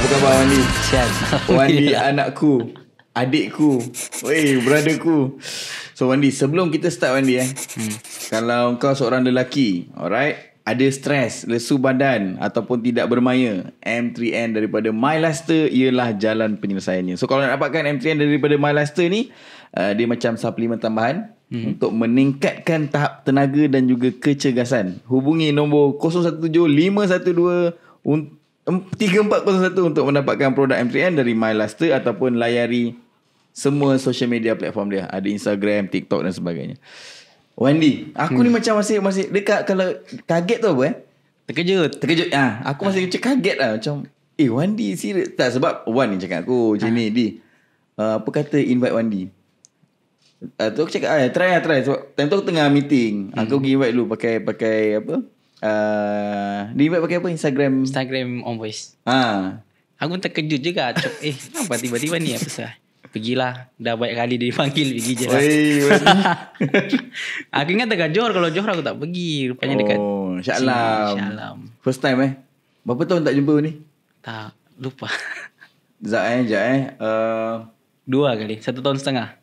Apa khabar Wandi? Sial. Wandi anakku, adikku, brotherku. So Wandi, sebelum kita start Wandi kalau kau seorang lelaki, alright, ada stres, lesu badan ataupun tidak bermaya, M3N daripada MyLuster ialah jalan penyelesaiannya. So kalau nak dapatkan M3N daripada MyLuster ni, dia macam suplemen tambahan untuk meningkatkan tahap tenaga dan juga kecergasan. Hubungi nombor 017-512-3401 untuk mendapatkan produk M3N dari MyLuster ataupun layari semua social media platform dia. Ada Instagram, TikTok dan sebagainya. Wandi, aku ni macam masih dekat, kalau kaget tu apa Terkejut. Aku masih macam kaget lah. Macam Wandi serius tak? Sebab Wan ni cakap aku macam ni di apa kata invite Wandi. Tu aku cakap try. Sebab time tu aku tengah meeting. Aku pergi invite dulu pakai apa? Dia invite pakai apa? Instagram on voice. Aku terkejut juga. Kenapa tiba-tiba ni apa sah? Pergilah. Dah banyak kali dia dipanggil, pergi je lah. Aku ingat dekat Johor. Kalau Johor aku tak pergi. Rupanya dekat Syaklam. First time berapa tahun tak jumpa ni? Tak, lupa. Sekejap 2 kali, 1 tahun setengah.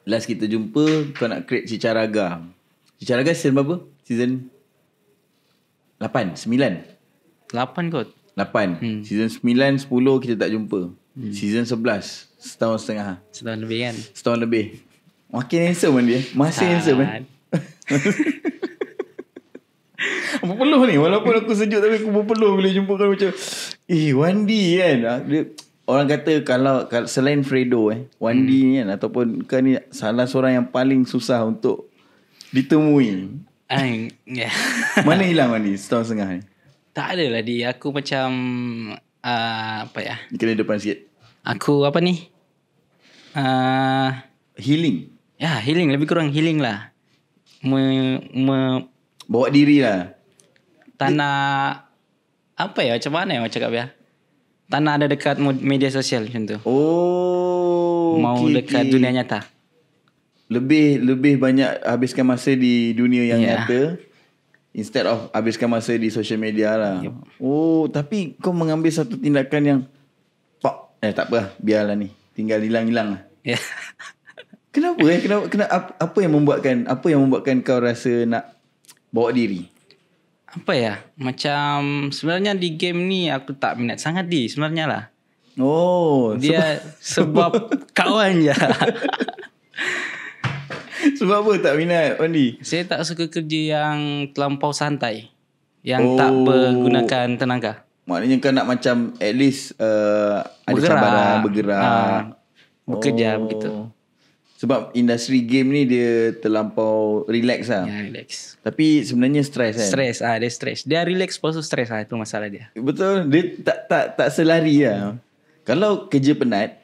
Last kita jumpa, kau nak create Cicaraga. Cicaraga season berapa? Season 8, 9 8 kot. 8 Season 9, 10 kita tak jumpa. Season 11 setahun setengah. Setahun lebih kan? Setahun lebih. Makin handsome kan dia? Masih handsome kan? Berpeluh ni. Walaupun aku sejuk, tapi aku berpeluh bila jumpa kau macam Wandi kan. Orang kata kalau selain Fredo Wandi kan, ataupun kau ni salah seorang yang paling susah untuk ditemui. Mana hilang Wandi setahun setengah ni? Tak adalah dia. Aku macam apa ya? Kena depan sikit. Aku apa ni? Healing. Ya, healing. Lebih kurang healing lah. Bawa diri lah. Tak nak apa ya? Macam mana ya cakap ya? Tak nak ada dekat media sosial macam tu. Mau dekat dunia nyata. Lebih banyak habiskan masa di dunia yang nyata instead of habiskan masa di social media lah. Tapi kau mengambil satu tindakan yang tak apa, biarlah ni. Tinggal hilang-hilang lah. Kenapa apa yang membuatkan kau rasa nak bawa diri? Apa ya? Macam sebenarnya di game ni aku tak minat sangat sebenarnya lah. Dia sebab kawan je. Sebab apa tak minat Wandi? Saya tak suka kerja yang terlampau santai, yang tak menggunakan tenaga. Maknanya kau nak macam at least ada cabaran, bergerak, bekerja begitu. Sebab industri game ni dia terlampau relax lah. Ya, relax. Tapi sebenarnya stres kan? Dia stres. Dia relax lepas tu stres lah. Itu masalah dia. Betul. Dia tak selari lah. Kalau kerja penat,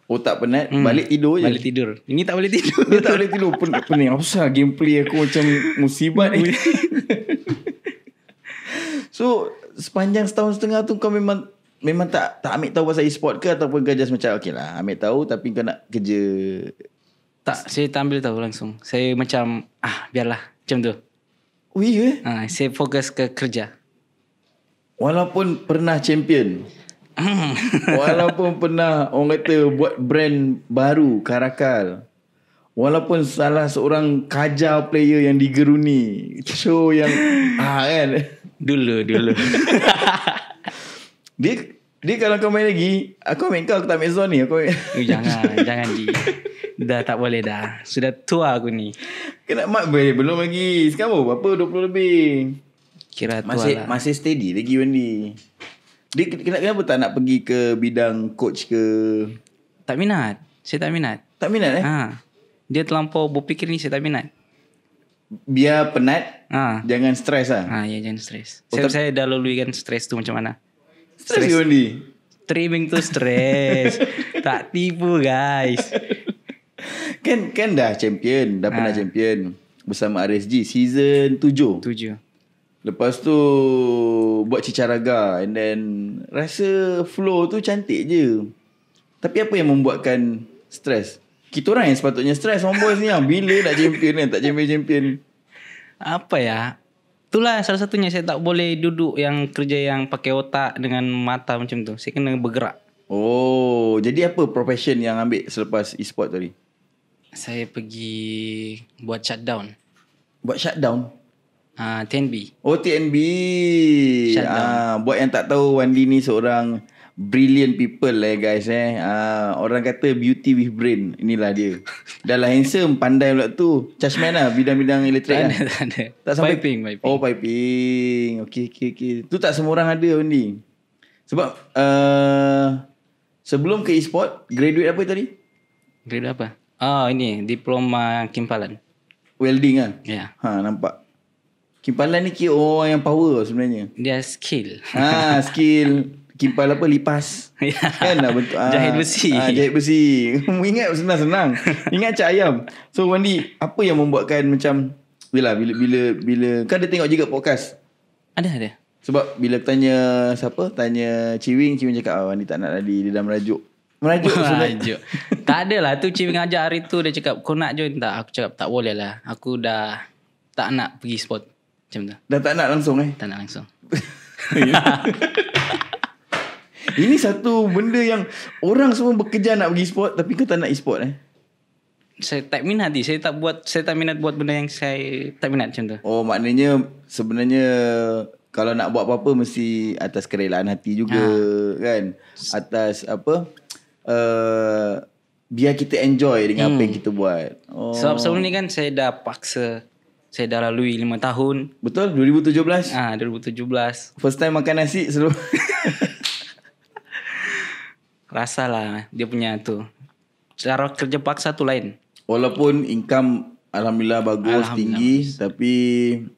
otak penat, balik tidur je. Balik tidur. Ini tak boleh tidur. Dia tak boleh tidur. Pening. Apa sah gameplay aku macam musibat ni. So sepanjang setahun setengah tu kau memang tak ambil tahu pasal e-sport ke, ataupun kau just macam okay lah ambil tahu tapi kau nak kerja? Tak, saya tak ambil tahu langsung. Saya macam biarlah macam tu. Saya fokus ke kerja. Walaupun pernah champion, walaupun pernah orang kata buat brand baru Karakal, walaupun salah seorang kajar player yang digeruni show yang kan dulu dia kalau kau main lagi, aku main kau tak main zone ni. Jangan dah tak boleh dah. Sudah tua aku ni. Kena belum lagi. Sekarang berapa? 20 lebih. Kira tua lah. Masih steady lagi Wandi. Dia kenapa tak nak pergi ke bidang coach ke? Tak minat. Saya tak minat. Tak minat Dia terlampau berfikir ni, saya tak minat. Biar penat, jangan stres lah. Ya, jangan stres. Saya dah lalui kan stres tu macam mana. Stres Wandi. Streaming tu stres. Tak tipu guys. Kan dah champion, dah pernah champion bersama RSG season 7. Lepas tu buat Cicaraga, and then rasa flow tu cantik je. Tapi apa yang membuatkan stres? Kita orang yang sepatutnya stres, homeboys ni bila nak champion kan, tak champion. Apa ya? Itulah salah satunya, saya tak boleh duduk yang kerja yang pakai otak dengan mata macam tu. Saya kena bergerak. Oh, jadi apa profession yang ambil selepas e-sport tadi? Saya pergi buat shutdown. Buat shutdown? TNB. Oh, TNB. Shutdown. Buat yang tak tahu, Wandi ni seorang brilliant people guys. Orang kata beauty with brain. Inilah dia. Dah lah handsome, pandai pula tu. Chargeman lah, bidang-bidang elektrik lah. Tak ada. Tak sampai Piping. Oh, piping. Okay. Tu tak semua orang ada, Wandi. Sebab sebelum ke e-sport, graduate apa tadi? Grade apa? Ini diploma kimpalan. Welding lah. Ya. Nampak. Kimpalan ni kira orang yang power sebenarnya. Dia skill. Skill. Kimpal apa? Lipas. Kan lah bentuk. Jahit besi. Jahit besi. Ingat senang-senang. Ingat cak ayam. So Wandi, apa yang membuatkan macam bila kau ada tengok juga podcast? Ada. Sebab bila tanya siapa? Tanya Ciwing cakap Wandi tak nak tadi, dia dah merajuk. Merajuk. Tak ada lah tu, Ciwing ajak hari tu, dia cakap kau nak join tak? Aku cakap tak boleh lah. Aku dah tak nak pergi sport. Macam tu. Dah tak nak langsung Tak nak langsung. Ini satu benda yang orang semua bekerja nak pergi sport, tapi kau tak nak e-sport Saya tak minat Saya tak minat buat benda yang saya tak minat macam tu. Oh, maknanya sebenarnya kalau nak buat apa-apa mesti atas kerelaan hati juga kan. Atas apa biar kita enjoy dengan apa yang kita buat. Sebab sebelum ni kan saya dah paksa. Saya dah lalui 5 tahun. Betul? 2017? 2017. First time makan nasi sebelum rasalah dia punya tu. Cara kerja paksa tu lain. Walaupun income alhamdulillah bagus, tinggi, tapi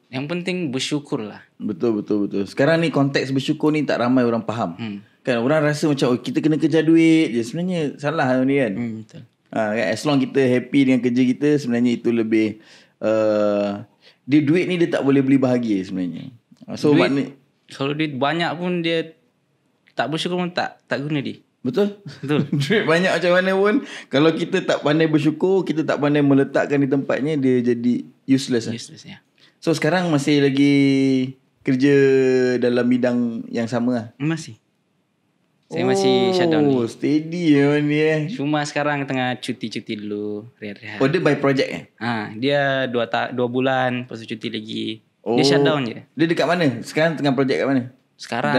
yang penting bersyukur lah. Betul. Sekarang ni konteks bersyukur ni tak ramai orang faham. Kan orang rasa macam kita kena kerja duit je. Sebenarnya salah ni kan. Betul. Kan? As long kita happy dengan kerja kita, sebenarnya itu lebih dia duit ni dia tak boleh beli bahagia sebenarnya. So maknanya kalau duit banyak pun dia tak bersyukur pun tak guna dia. Betul. Duit banyak macam mana pun, kalau kita tak pandai bersyukur, kita tak pandai meletakkan di tempatnya, dia jadi useless. Ya. So sekarang masih lagi kerja dalam bidang yang sama lah? Masih. Saya masih shutdown ni. Steady ni Cuma sekarang tengah cuti dulu, rehat-rehat. Oh, dia by project dia 2 bulan, lepas tu cuti lagi. Dia shutdown je. Dia dekat mana? Sekarang tengah project kat mana? Sekarang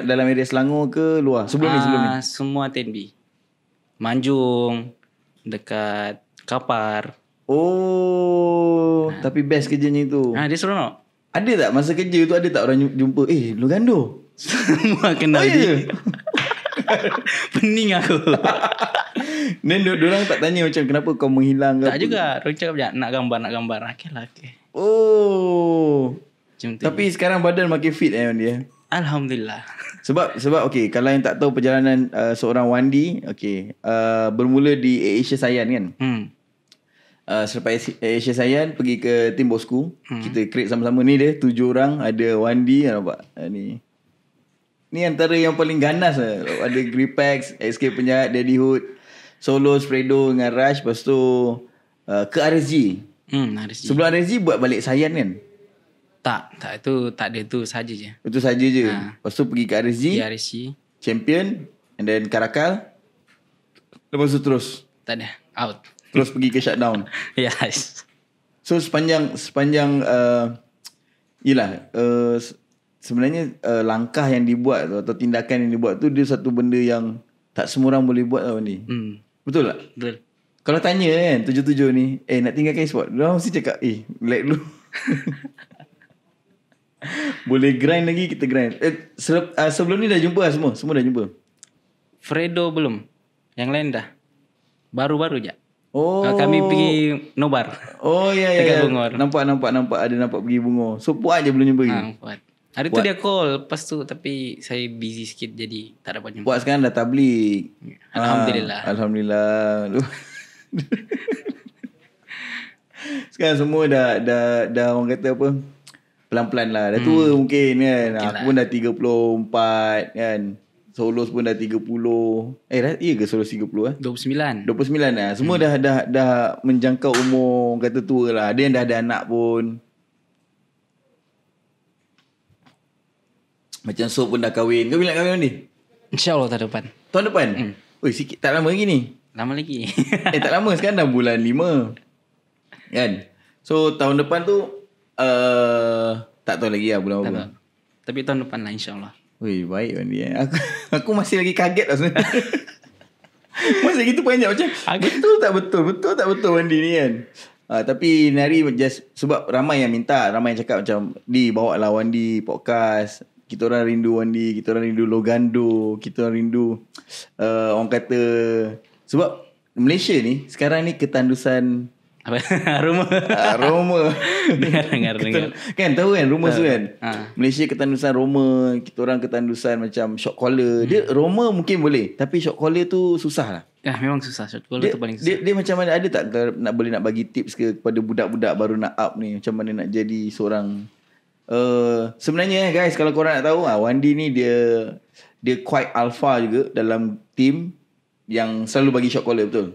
dalam area Selangor ke luar? Sebelum ni semua TNB. Manjung, dekat Kapar. Tapi best kerjanya tu. Dia seronok. Ada tak masa kerja tu, ada tak orang jumpa lu gando? Semua kenal dia. Pening aku. Dan diorang tak tanya macam kenapa kau menghilang? Tak juga. Diorang cakap nak gambar. Okay. Tapi sekarang badan makin fit dia. Alhamdulillah. Sebab okay, kalau yang tak tahu perjalanan seorang Wandi, bermula di Asia Sayan kan. Selepas Asia Sayan pergi ke Tim Bosku. Kita create sama-sama ni dia 7 orang, ada Wandi, nampak ni antara yang paling ganas lah. Ada Gripex, SK Penjahat, Daddy Hood, Solo, Fredo dengan Rush. Lepas tu ke RSG. RSG. Sebelum RSG buat balik Sayan kan? Tak, itu tak ada, itu saja je. Itu saja je. Lepas tu pergi ke RSG. Di RSG. Champion. And then Karakal. Lepas tu terus. Tak ada, out. Terus pergi ke shutdown. Yes. So sepanjang sebenarnya langkah yang dibuat atau tindakan yang dibuat tu, dia satu benda yang tak semua orang boleh buat tau ni. Betul tak? Betul. Kalau tanya kan 77 ni, nak tinggalkan e-sport, dia mesti cakap relax dulu. Boleh grind lagi, kita grind. Sebelum ni dah jumpa lah semua? Semua dah jumpa? Fredo belum. Yang lain dah. Baru-baru je. Kami pergi nobar. Ya. Nampak ada pergi Bungo. So Puat je belum jumpa lagi. Puat. Hari tu dia call, lepas tu tapi saya busy sikit jadi tak dapat jumpa. Puat sekarang dah tablik. Alhamdulillah. Sekarang semua dah orang kata apa, pelan-pelan lah. Dah tua mungkin kan. Aku pun dah 34 kan. Solos pun dah 30. Iya ke Solos 30 29 lah. Semua dah menjangkau umur kata tua lah. Ada yang dah ada anak pun. Macam So pun dah kahwin. Kau bila kahwin ni? InsyaAllah tahun depan. Tahun depan? Oi, sikit tak lama lagi ni. Lama lagi. Tak lama, sekarang dah bulan 5. Kan? So tahun depan tu tak tahu lagi lah bulan apa. Tapi tahun depan lah insyaAllah. Weh, baik Wandi. Aku masih lagi kaget lah sebenarnya. Masa gitu banyak macam betul tak betul Wandi ni kan. Tapi ni hari just sebab ramai yang minta, ramai yang cakap macam bawa lah Wandi podcast. Kita orang rindu Wandi, kita orang rindu Logando, kita orang rindu orang kata sebab Malaysia ni sekarang ni ketandusan apa? Roma. Dengar. Kan tahu kan Roma tu kan. Malaysia ketandusan Roma, kita orang ketandusan macam short collar. Dia Roma mungkin boleh, tapi short collar tu susah lah. Ya memang susah. Short collar tu paling susah. Dia macam mana, ada tak boleh nak bagi tips ke kepada budak-budak baru nak up ni, macam mana nak jadi seorang sebenarnya guys, kalau korang nak tahu Wandi ni dia quite alpha juga dalam team yang selalu bagi short collar, betul?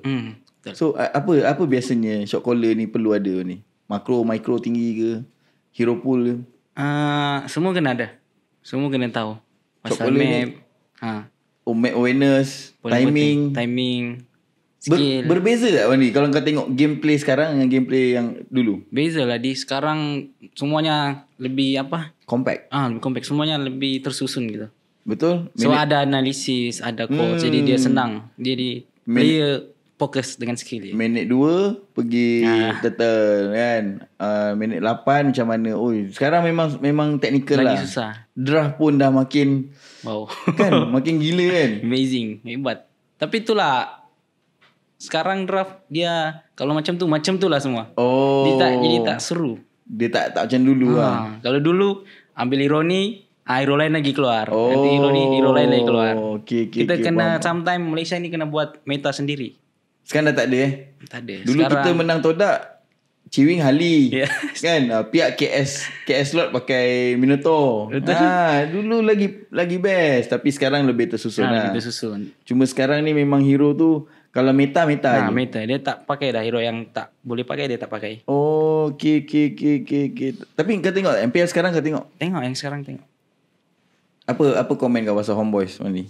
So apa biasanya short collar ni perlu ada ni? Makro, micro tinggi ke? Hero pool ke? Semua kena ada. Semua kena tahu. Pasal map. Map awareness, timing. Skill. Berbeza tak Wandi kalau kau tengok gameplay sekarang dengan gameplay yang dulu? Beza lah. Sekarang semuanya lebih compact. Lebih compact. Semuanya lebih tersusun gitu. Betul. So ada analisis, ada coach. Jadi dia senang. Jadi player fokus dengan skill dia. Minit 2 pergi turtle kan. Minit 8 macam mana. Sekarang memang teknikal lah. Lagi susah. Draft pun dah makin kan makin gila kan. Amazing, hebat. Tapi itulah sekarang draft dia kalau macam tu lah semua. Jadi tak seru. Dia tak macam dulu lah. Kalau dulu ambil ironi, hero lain lagi keluar. Nanti hero lain lagi keluar. Kita kena sometime Malaysia ni kena buat meta sendiri. Sekarang dah tak ada Tak ada. Dulu sekarang kita menang Todak Ciwing Hali kan. Pihak KS slot pakai Minotaur. Dulu lagi best. Tapi sekarang lebih tersusun lebih tersusun. Cuma sekarang ni memang hero tu kalau meta je. Meta dia tak pakai dah. Hero yang tak boleh pakai dia tak pakai. Okay. Tapi kau tengok MPL sekarang, kau tengok yang sekarang tengok. Apa komen kau pasal Homeboys ni?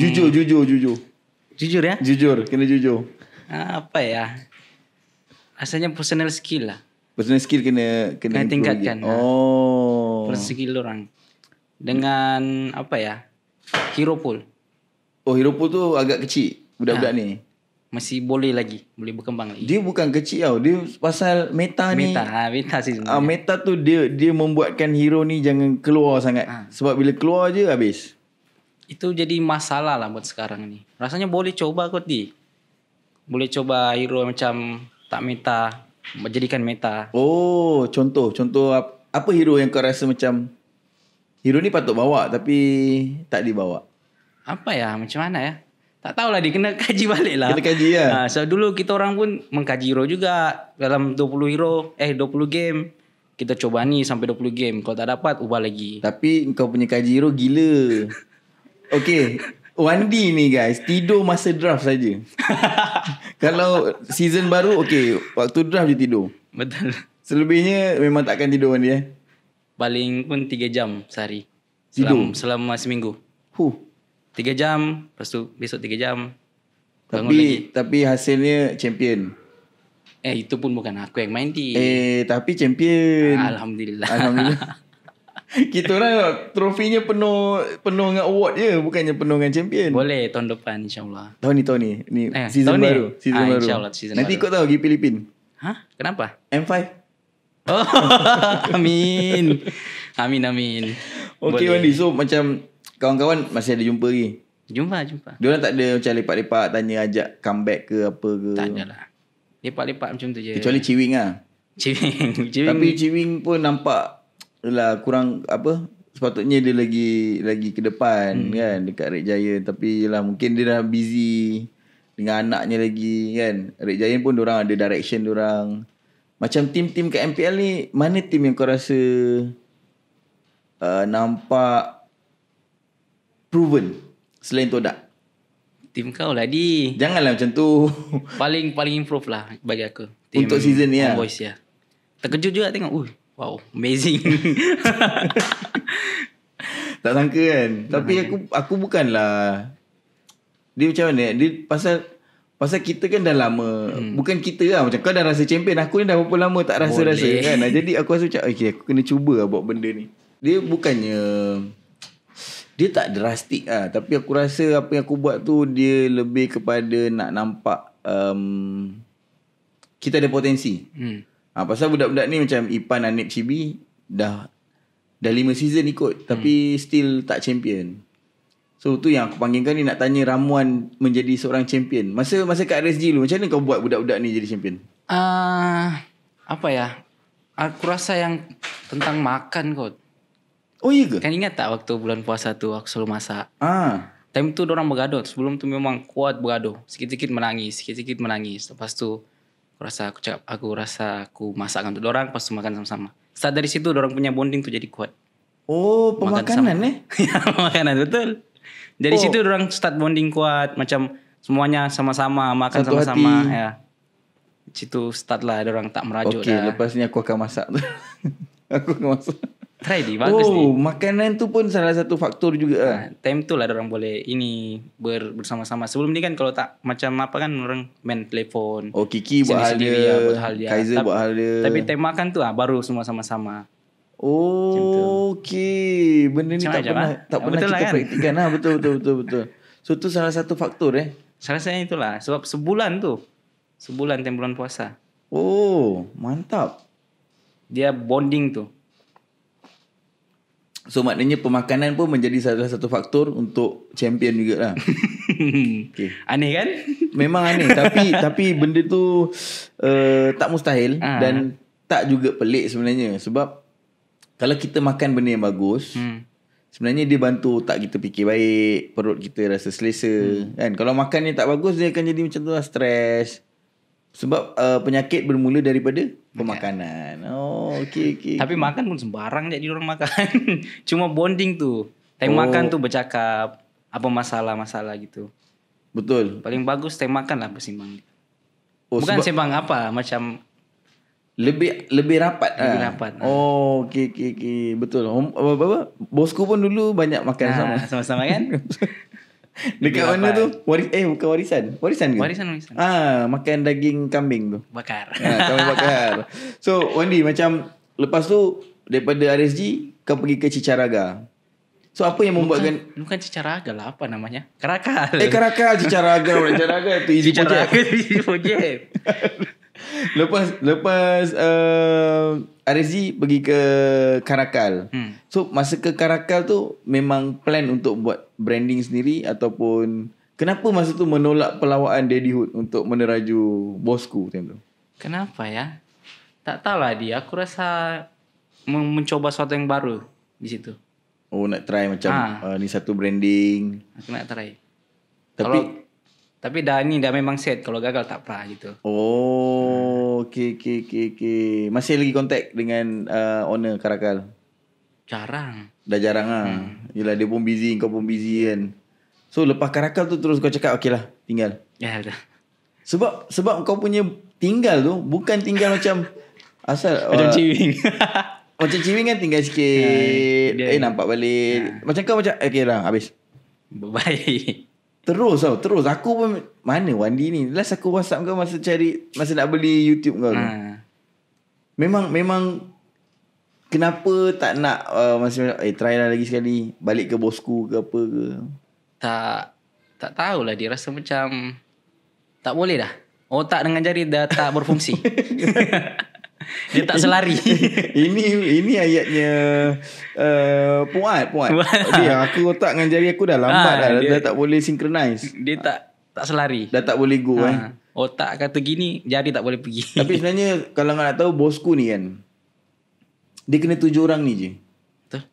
Jujur ya? Jujur, kena jujur. Apa ya? Rasanya personal skill lah. Personal skill kena tingkatkan. Personal skill orang. Dengan hero pool. Hero pool tu agak kecil budak-budak ni. Masih boleh berkembang lagi. Dia bukan kecil tau. Dia pasal meta ni. Meta sih sebenarnya. Meta tu dia membuatkan hero ni jangan keluar sangat. Sebab bila keluar je habis. Itu jadi masalah lah buat sekarang ni. Rasanya boleh coba kot boleh coba hero macam tak meta, menjadikan meta. Contoh apa hero yang kau rasa macam hero ni patut bawa tapi tak dibawa? Macam mana ya? Tak tahulah, dia kena kaji balik lah. Kena kaji lah. So dulu kita orang pun mengkaji hero juga. Dalam 20 game kita coba ni sampai 20 game. Kalau tak dapat ubah lagi. Tapi kau punya kaji hero gila. Okay, Wandi ni guys tidur masa draft saja. Kalau season baru waktu draft dia tidur. Betul. Selebihnya memang takkan tidur Wandi Paling pun 3 jam sehari. Selama seminggu. 3 jam, lepas tu besok 3 jam. Tapi hasilnya champion. Itu pun bukan aku yang main tapi champion. Alhamdulillah. Kita orang trofinya penuh dengan award je, bukannya penuh dengan champion. Boleh tahun depan insyaAllah. Tahun ni ni season baru. Season baru. InsyaAllah season nanti baru. Kau tahu pergi Filipin. Kenapa? M5. Amin. Okay Wandi, so macam kawan-kawan masih ada jumpa lagi? Jumpa. Diorang tak ada macam lepak-lepak tanya ajak comeback ke apa ke? Tak ada lah. Lepak-lepak macam tu je. Kecuali Ciwing lah. Ciwing. Tapi Ciwing pun nampak kurang sepatutnya dia lagi ke depan kan dekat Red Giant. Tapi mungkin dia dah busy dengan anaknya lagi kan. Red Giant pun diorang ada direction diorang. Macam tim-tim kat MPL ni, mana tim yang kau rasa nampak proven selain Todak? Tim kau lah Janganlah macam tu. Paling improve lah bagi aku. Untuk season ni Boys ya. Terkejut juga tengok. Wow, amazing. Tak sangka kan. Tapi aku bukanlah, dia macam mana, dia pasal kita kan dah lama, bukan kita lah, macam kau dah rasa champion, aku ni dah berapa lama tak rasa-rasa kan. Jadi aku rasa macam okay, aku kena cuba lah buat benda ni. Dia bukannya, dia tak drastik lah, tapi aku rasa apa yang aku buat tu dia lebih kepada nak nampak kita ada potensi. Pasal budak-budak ni macam Ipan, Anip, Chibi dah 5 season ikut, tapi still tak champion. So tu yang aku panggil kau ni, nak tanya ramuan menjadi seorang champion. Masa kat RSG dulu, macam mana kau buat budak-budak ni jadi champion? Apa ya? Aku rasa yang tentang makan kot. Oh iya ke? Kan ingat tak waktu bulan puasa tu aku selalu masak. Time tu dorang bergaduh. Sebelum tu memang kuat bergaduh. Sikit-sikit menangis. Lepas tu aku rasa aku masakkan untuk dorang, lepas tu makan sama-sama. Start dari situ dorang punya bonding tu jadi kuat. Oh, pemakanan Ya, makanan betul. Dari situ orang start bonding kuat, macam semuanya sama-sama makan satu sama-sama hati. ya. Situ start lah orang tak merajuk dah. Lepas ni aku akan masak tu. Aku akan masak. Try di bagus ni. Makanan tu pun salah satu faktor juga. Time tu lah orang boleh bersama-sama. Sebelum ni kan kalau tak macam apa kan orang main telefon. Kiki buat hal dia, Kaiser buat hal dia. Tapi time makan tu baru semua sama-sama. Okey. Benda ni macam tak pernah kita kan? Praktikan lah. Betul. So tu salah satu faktor Salah satunya itulah. Sebab sebulan time bulan puasa. Mantap. Dia bonding tu. So maknanya pemakanan pun menjadi salah satu faktor untuk champion jugalah. Okay. Aneh kan? Memang aneh. Tapi benda tu tak mustahil. Dan tak juga pelik sebenarnya. Sebab kalau kita makan benda yang bagus, sebenarnya dia bantu otak kita fikir baik, perut kita rasa selesa. Kan? Kalau makan yang tak bagus, dia akan jadi macam tu lah, stres. Sebab penyakit bermula daripada pemakanan. Okay. Tapi makan pun sembarang jadi orang makan. Cuma bonding tu. Time makan tu bercakap, apa masalah-masalah gitu. Betul. Paling bagus time makan lah bersimbang. Bukan sembang apa, macam lebih rapat. Okay. Betul. Bosku pun dulu banyak makan sama-sama kan? Dekat mana tu? Bukan warisan. Warisan ke? Warisan. Makan daging kambing tu. Bakar. Kambing bakar. So, Wandi, macam lepas tu daripada RSG kau pergi ke Cicaraga. So, apa yang membuatkan bukan Cicaraga lah, apa namanya? Karakal. Karakal, Cicaraga tu easy project. Lepas RSG pergi ke Karakal. So masa ke Karakal tu memang plan untuk buat branding sendiri, ataupun kenapa masa tu menolak pelawaan Daddyhood untuk meneraju Bosku time tu? Kenapa ya? Tak tahulah dia. Aku rasa mencoba sesuatu yang baru di situ. Nak try macam ni satu branding. Aku nak try. Tapi dah memang set. Kalau gagal tak apa gitu. Okay. Masih lagi kontak dengan owner Karakal? Jarang. Dah jarang lah. Yelah, dia pun busy, kau pun busy kan. So lepas Karakal tu terus kau cakap okay lah, tinggal. Ya betul. Sebab kau punya tinggal tu bukan tinggal macam asal macam ciwing. Macam ciwing kan tinggal sikit, nampak balik. Macam kau macam okay lah, habis. Bye. Terus aku pun mana Wandi ni. Last aku WhatsApp kau masa nak beli YouTube kau. Memang kenapa tak nak masih try lah lagi sekali balik ke Bosku ke apa ke? Tak tahulah, dia rasa macam tak boleh dah. Otak dengan jari dah tak berfungsi. Dia tak selari. Ini ayatnya Puat. Dia aku otak dengan jari aku dah lambat dah tak boleh synchronize. Dia tak selari. Dah tak boleh go Otak kata gini, jari tak boleh pergi. Tapi sebenarnya kalau nak tahu Bosku ni kan, dia kena 7 orang ni je. Betul.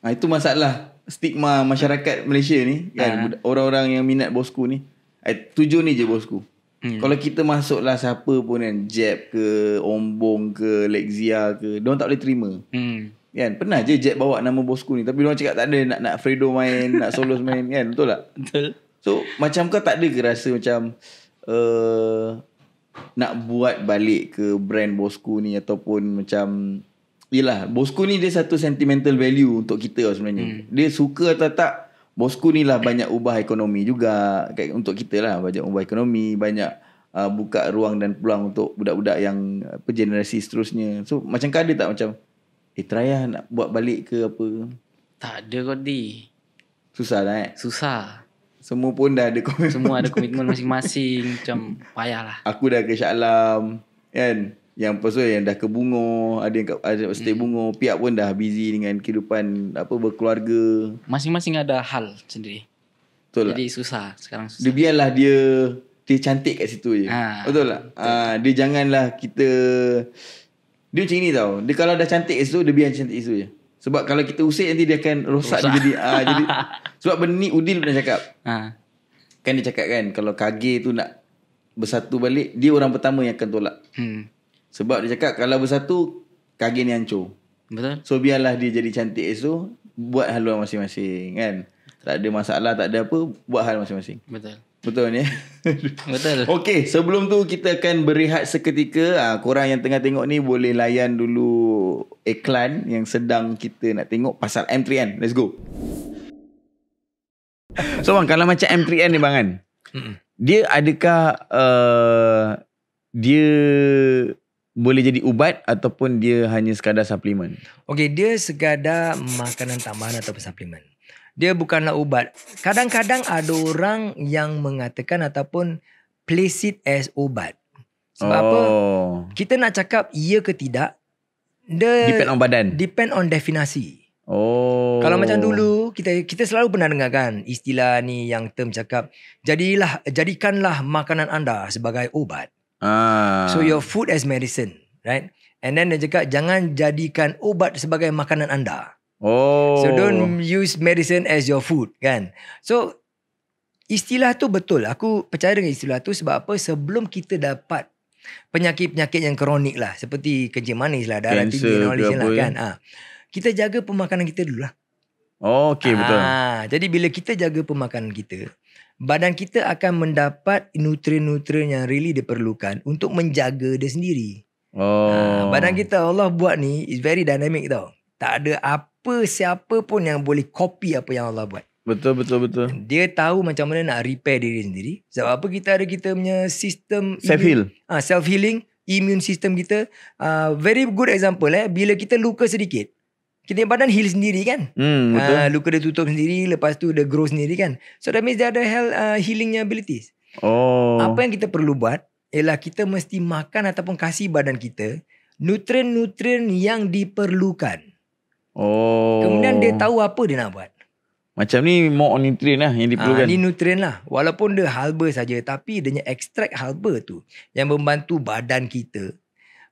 Itu masalah stigma masyarakat Malaysia ni kan. Orang-orang yang minat Bosku ni 7 ni je Bosku. Kalau kita masuk lah siapa pun kan, Jeb ke, Ombong ke, Lexia ke, diorang tak boleh terima. Kan? Pernah je Jeb bawa nama Bosku ni, tapi diorang cakap tak ada nak Fredo main, nak Solos main kan. Betul tak? Betul. So macam kau tak ada ke rasa macam nak buat balik ke brand Bosku ni, ataupun macam Yelah, bosku ni dia satu sentimental value untuk kita sebenarnya. Dia suka atau tak, bosku ni lah banyak ubah ekonomi juga. Untuk kita lah, banyak ubah ekonomi, banyak buka ruang dan peluang untuk budak-budak yang generasi seterusnya. So macam kau ada tak macam, try lah nak buat balik ke apa? Tak ada kot di. Susah lah Susah. Semua pun dah ada komitmen. Semua ada komitmen masing-masing. Macam payah lah. Aku dah ke Shah Alam kan. Yang pasal yang dah ke Bungo, ada stay Bungo, pihak pun dah busy dengan kehidupan berkeluarga. Masing-masing ada hal sendiri. Betul. Jadi susah. Sekarang susah. Dia biarlah dia cantik kat situ je. Betul tak? Dia janganlah kita, dia macam ni tau. Dia kalau dah cantik kat situ, dia biar cantik kat situ je. Sebab kalau kita usik nanti dia akan rosak. Dia jadi, jadi sebab benda ni Udil pernah cakap. Kan dia cakap kan, kalau KG tu nak bersatu balik, dia orang pertama yang akan tolak. Sebab dia cakap kalau bersatu, KG ni hancur. Betul. So biarlah dia jadi cantik esok, buat haluan masing-masing kan. Tak ada masalah, tak ada apa, buat hal masing-masing. Betul. Betul ni. Betul. Okey, sebelum tu kita akan berehat seketika. Korang yang tengah tengok ni boleh layan dulu iklan yang sedang kita nak tengok pasal M3N. Let's go. So bang, kalau macam M3N ni bang kan, dia adakah dia boleh jadi ubat ataupun dia hanya sekadar suplemen? Okey, dia sekadar makanan tambahan atau suplemen. Dia bukanlah ubat. Kadang-kadang ada orang yang mengatakan ataupun place it as ubat. Sebab apa? Kita nak cakap ya ke tidak, dia depend on badan. Depend on definasi. Kalau macam dulu kita selalu pernah dengar kan istilah ni yang term cakap jadikanlah makanan anda sebagai ubat. So your food as medicine, right? And then dia cakap jangan jadikan ubat sebagai makanan anda. So don't use medicine as your food, kan? So istilah tu betul. Aku percaya dengan istilah tu sebab apa? Sebelum kita dapat penyakit-penyakit yang kronik lah, seperti kencing manis lah, darah tinggi lah kan. Kita jaga pemakanan kita dulu lah. Okey, betul. Jadi bila kita jaga pemakanan kita, badan kita akan mendapat nutrien-nutrien yang really diperlukan untuk menjaga dia sendiri. Badan kita Allah buat ni is very dynamic tau. Tak ada siapa pun yang boleh copy apa yang Allah buat. Betul. Dia tahu macam mana nak repair diri sendiri. Sebab apa kita ada kita punya sistem self-heal. Self-healing, immune system kita. Very good example bila kita luka sedikit, kita badan heal sendiri kan. Betul. Luka dia tutup sendiri, lepas tu dia grow sendiri kan. So that means dia ada healingnya abilities. Apa yang kita perlu buat ialah kita mesti makan ataupun kasih badan kita nutrien-nutrien yang diperlukan. Kemudian dia tahu apa dia nak buat. Macam ni more on nutrien lah yang diperlukan. Ni nutrien lah. Walaupun dia halba saja, tapi dia ekstrak halba tu yang membantu badan kita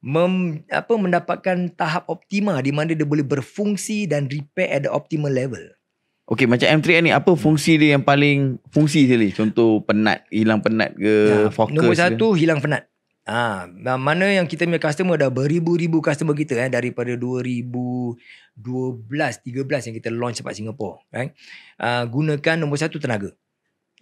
mendapatkan tahap optima di mana dia boleh berfungsi dan repair at the optimal level. Okey, macam M3N ni apa fungsi dia yang paling fungsi sekali? Contoh penat, hilang penat ke, fokus. Nombor satu, hilang penat. Mana yang kita punya customer dah beribu-ribu customer kita daripada 2012-13 yang kita launch tempat Singapore, right? Gunakan nombor satu, tenaga.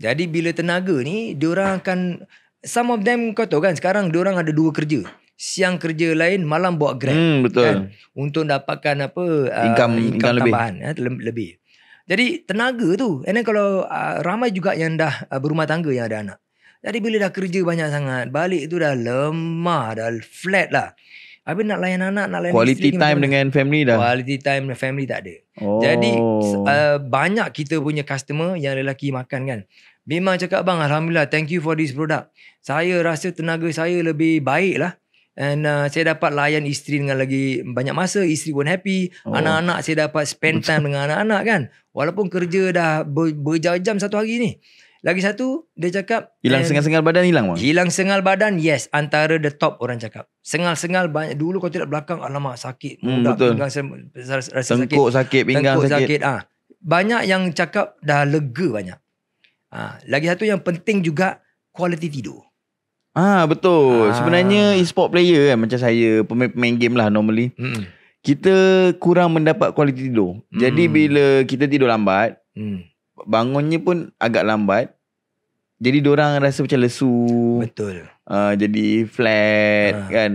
Jadi bila tenaga ni, diorang akan, some of them kau tahu kan, sekarang diorang ada dua kerja. Siang kerja lain, malam bawa Grab. Betul. Kan? Untuk dapatkan income tambahan lebih. Jadi tenaga tu. And then kalau ramai juga yang dah berumah tangga yang ada anak. Jadi bila dah kerja banyak sangat, balik tu dah lemah, dah flat lah. Habis nak layan anak, nak layan quality isteri time dengan family dah. Quality time dengan family tak ada. Jadi banyak kita punya customer yang lelaki makan kan. Memang cakap, bang, Alhamdulillah, thank you for this product. Saya rasa tenaga saya lebih baik lah. And saya dapat layan isteri dengan lagi banyak masa. Isteri pun happy. Anak-anak saya dapat spend time dengan anak-anak kan. Walaupun kerja dah berjam-jam satu hari ni. Lagi satu, dia cakap hilang sengal-sengal badan, hilang bang? Hilang sengal badan, yes. Antara the top orang cakap. Sengal-sengal banyak. Dulu kalau tidak belakang, alamak sakit. Betul. Rasa Tengkuk sakit, pinggang sakit. Banyak yang cakap dah lega banyak. Lagi satu yang penting juga, quality tidur. Betul. Sebenarnya e-sport player kan, macam saya, pemain game lah normally. Kita kurang mendapat kualiti tidur. Jadi bila kita tidur lambat, bangunnya pun agak lambat. Jadi diorang rasa macam lesu. Betul. jadi flat kan.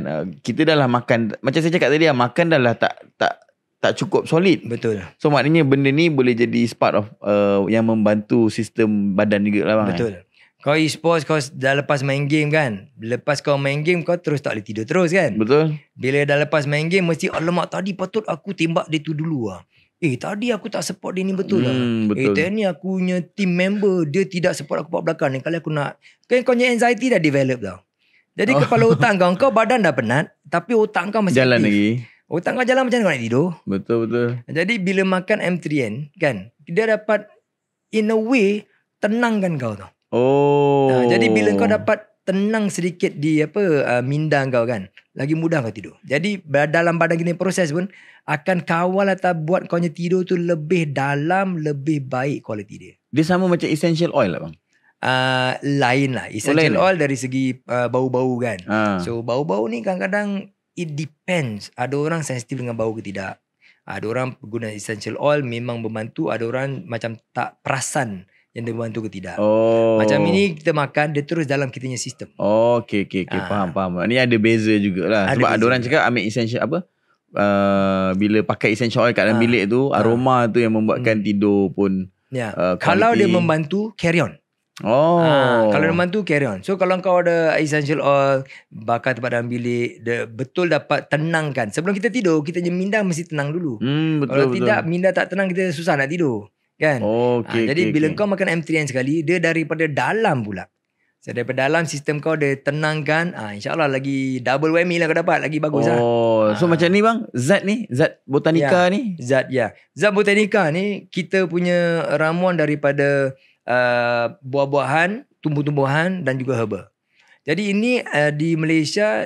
Kita dah lah makan, macam saya cakap tadi, makan dah lah tak cukup solid. Betul. So maknanya benda ni boleh jadi part of yang membantu sistem badan juga lah bang. Betul. Kau e-sports, kau dah lepas main game kan. Lepas kau main game, kau terus tak boleh tidur terus kan. Betul. Bila dah lepas main game, mesti alamak tadi patut aku tembak dia tu dulu lah. Tadi aku tak support dia ni betul lah. Betul. Tadi aku punya team member, dia tidak support aku kat belakang ni. Kali aku nak, kan kau punya anxiety dah develop tau. Jadi kepala otak kau badan dah penat, tapi otak kau masih jalan aktif. lagi. Otak kau jalan, macam mana kau nak tidur? Betul. Jadi bila makan M3N kan, dia dapat in a way tenangkan kau tau. Jadi bila kau dapat tenang sedikit di minda kau kan, lagi mudah kau tidur. Jadi dalam badan kita proses pun akan kawal atau buat kau punya tidur tu lebih dalam, lebih baik kualiti dia. Dia sama macam essential oil lah bang. Lain lah. Essential oil dari segi bau-bau kan. So bau-bau ni kadang-kadang it depends. Ada orang sensitif dengan bau ke tidak. Ada orang guna essential oil memang membantu. Ada orang macam tak perasan yang dia membantu ke tidak. Macam ini kita makan, dia terus dalam kita punya sistem. Okay. Faham. Ni ada beza jugalah. Sebab ada orang cakap ambil essential bila pakai essential oil kat dalam bilik tu, aroma tu yang membuatkan tidur pun kalau dia membantu, carry on. Kalau dia membantu, carry on. So kalau kau ada essential oil, bakar tempat dalam bilik, dia betul dapat tenangkan. Sebelum kita tidur, kita punya minda mesti tenang dulu. Kalau tidak, minda tak tenang, kita susah nak tidur kan. Jadi bila kau makan M3N sekali, dia daripada dalam pula. So daripada dalam sistem kau dia tenangkan, insyaAllah lagi double whammy lah kau dapat, lagi bagus lah. So macam ni bang, zat botanica ni. Zat botanica ni kita punya ramuan daripada buah-buahan, tumbuh-tumbuhan dan juga herba. Jadi ini di Malaysia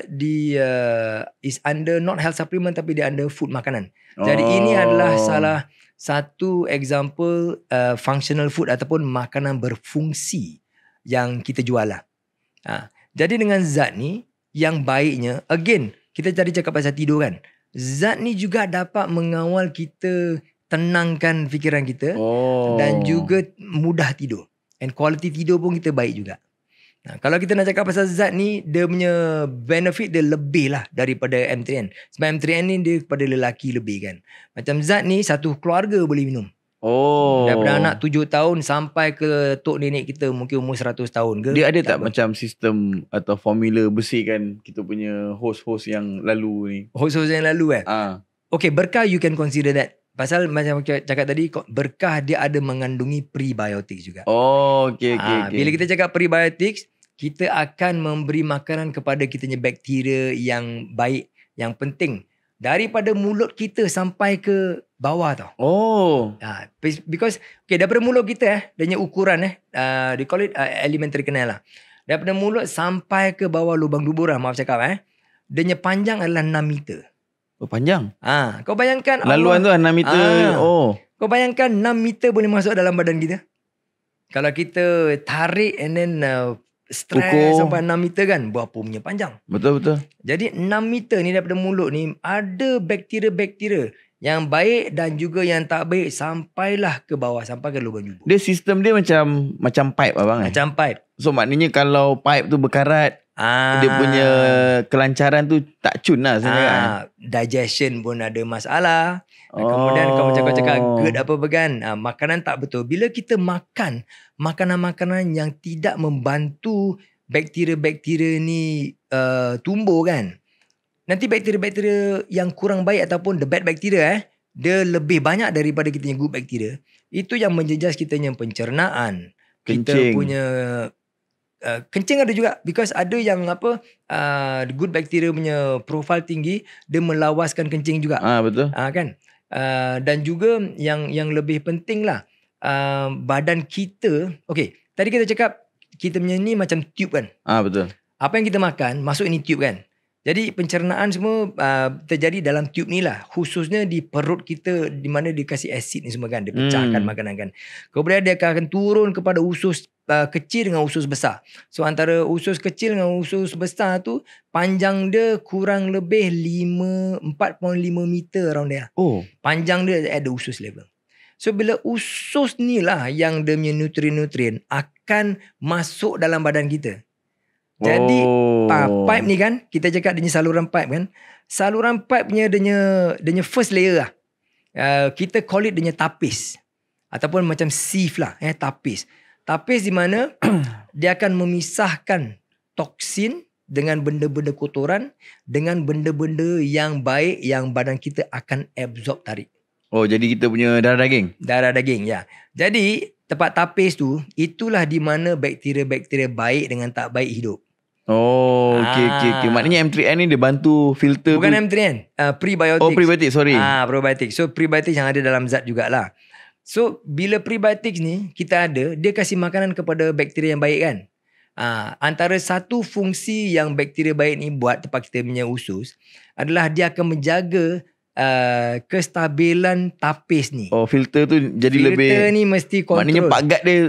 is under not health supplement, tapi dia under food makanan. Jadi ini adalah salah satu example functional food ataupun makanan berfungsi yang kita jual lah. Jadi dengan zat ni, yang baiknya, again, kita tadi cakap pasal tidur kan. Zat ni juga dapat mengawal kita, tenangkan fikiran kita dan juga mudah tidur. And quality tidur pun kita baik juga. Kalau kita nak cakap pasal zat ni, dia punya benefit dia lebih lah daripada M3N. Sebab M3N ni dia kepada lelaki lebih kan. Macam zat ni satu keluarga boleh minum. Daripada anak 7 tahun sampai ke tok nenek kita mungkin umur 100 tahun ke. Dia ada tak macam sistem atau formula bersihkan kita punya host-host yang lalu ni? Host-host yang lalu Okay, berkah you can consider that. Pasal macam cakap tadi, berkah dia ada mengandungi prebiotics juga. Okay. Bila kita cakap prebiotics, kita akan memberi makanan kepada kita punya bakteria yang baik, yang penting. Daripada mulut kita sampai ke bawah tau. Because daripada mulut kita dia punya ukuran they call it elementary canal lah. Daripada mulut sampai ke bawah lubang dubur lah, maaf cakap dia punya panjang adalah 6 meter. Panjang. Kau bayangkan laluan tu 6 meter. Kau bayangkan 6 meter boleh masuk dalam badan kita. Kalau kita tarik and then stress sampai 6 meter kan, berapa punya panjang. Betul. Jadi 6 meter ni daripada mulut ni ada bakteria-bakteria yang baik dan juga yang tak baik sampailah ke bawah, sampai ke lubang jubur. Dia sistem dia macam pipe abang. Macam pipe. So maknanya kalau pipe tu berkarat, dia punya kelancaran tu tak cun lah sebenarnya. Digestion pun ada masalah. Kemudian kau macam kau cakap GERD apa kan, makanan tak betul. Bila kita makan makanan-makanan yang tidak membantu bakteria-bakteria ni tumbuh kan, nanti bakteria-bakteria yang kurang baik ataupun the bad bacteria dia lebih banyak daripada kita punya good bacteria. Itu yang menjejas kita punya pencernaan. Kita punya kencing ada juga, because ada yang good bacteria punya profile tinggi, dia melawaskan kencing juga. Betul. Kan. Dan juga yang lebih penting lah, badan kita, tadi kita cakap kita punya ni macam tube kan. Betul. Apa yang kita makan masuk ini tube kan. Jadi pencernaan semua terjadi dalam tube ni lah. Khususnya di perut kita, di mana dia kasih asid ni semua kan. Dia pecahkan makanan kan. Kemudian dia akan turun kepada usus kecil dengan usus besar. So antara usus kecil dengan usus besar tu, panjang dia kurang lebih 4.5 meter around there. Panjang dia ada usus level. So bila usus ni lah yang dia punya nutrien-nutrien akan masuk dalam badan kita. Jadi pipe ni kan, kita cakap dia saluran pipe kan. Saluran pipe punya dia first layer lah. Kita call it dia tapis. Ataupun macam sieve lah, tapis. Tapis di mana dia akan memisahkan toksin dengan benda-benda kotoran dengan benda-benda yang baik yang badan kita akan absorb tarik. Oh, jadi kita punya darah daging? Darah daging, ya. Jadi, tempat tapis tu, itulah di mana bakteria-bakteria baik dengan tak baik hidup. Oh, okay. Maknanya M3N ni dia bantu filter. Bukan M3N, prebiotics. Oh, prebiotics, sorry. Probiotics. So, prebiotics yang ada dalam zat jugalah. So, bila prebiotics ni kita ada, dia kasih makanan kepada bakteria yang baik kan. Antara satu fungsi yang bakteria baik ni buat tempat kita punya usus adalah dia akan menjaga kestabilan tapis ni. Oh, filter tu jadi lebih. Filter ni mesti kontrol. Maknanya Pak Gad dia.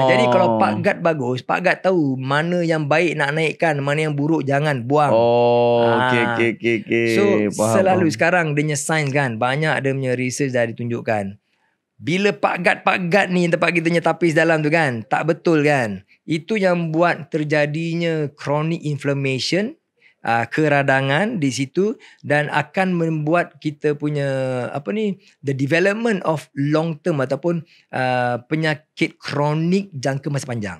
Jadi kalau Pak Gad bagus, Pak Gad tahu mana yang baik nak naikkan, mana yang buruk jangan buang. Oh, okay. So faham. Sekarang dia punya sains kan, banyak dia punya research dah ditunjukkan. Bila Pak Gad ni tempat kita punya tapis dalam tu kan, tak betul kan. Itu yang buat terjadinya chronic inflammation, keradangan di situ dan akan membuat kita punya the development of long term ataupun penyakit kronik jangka masa panjang.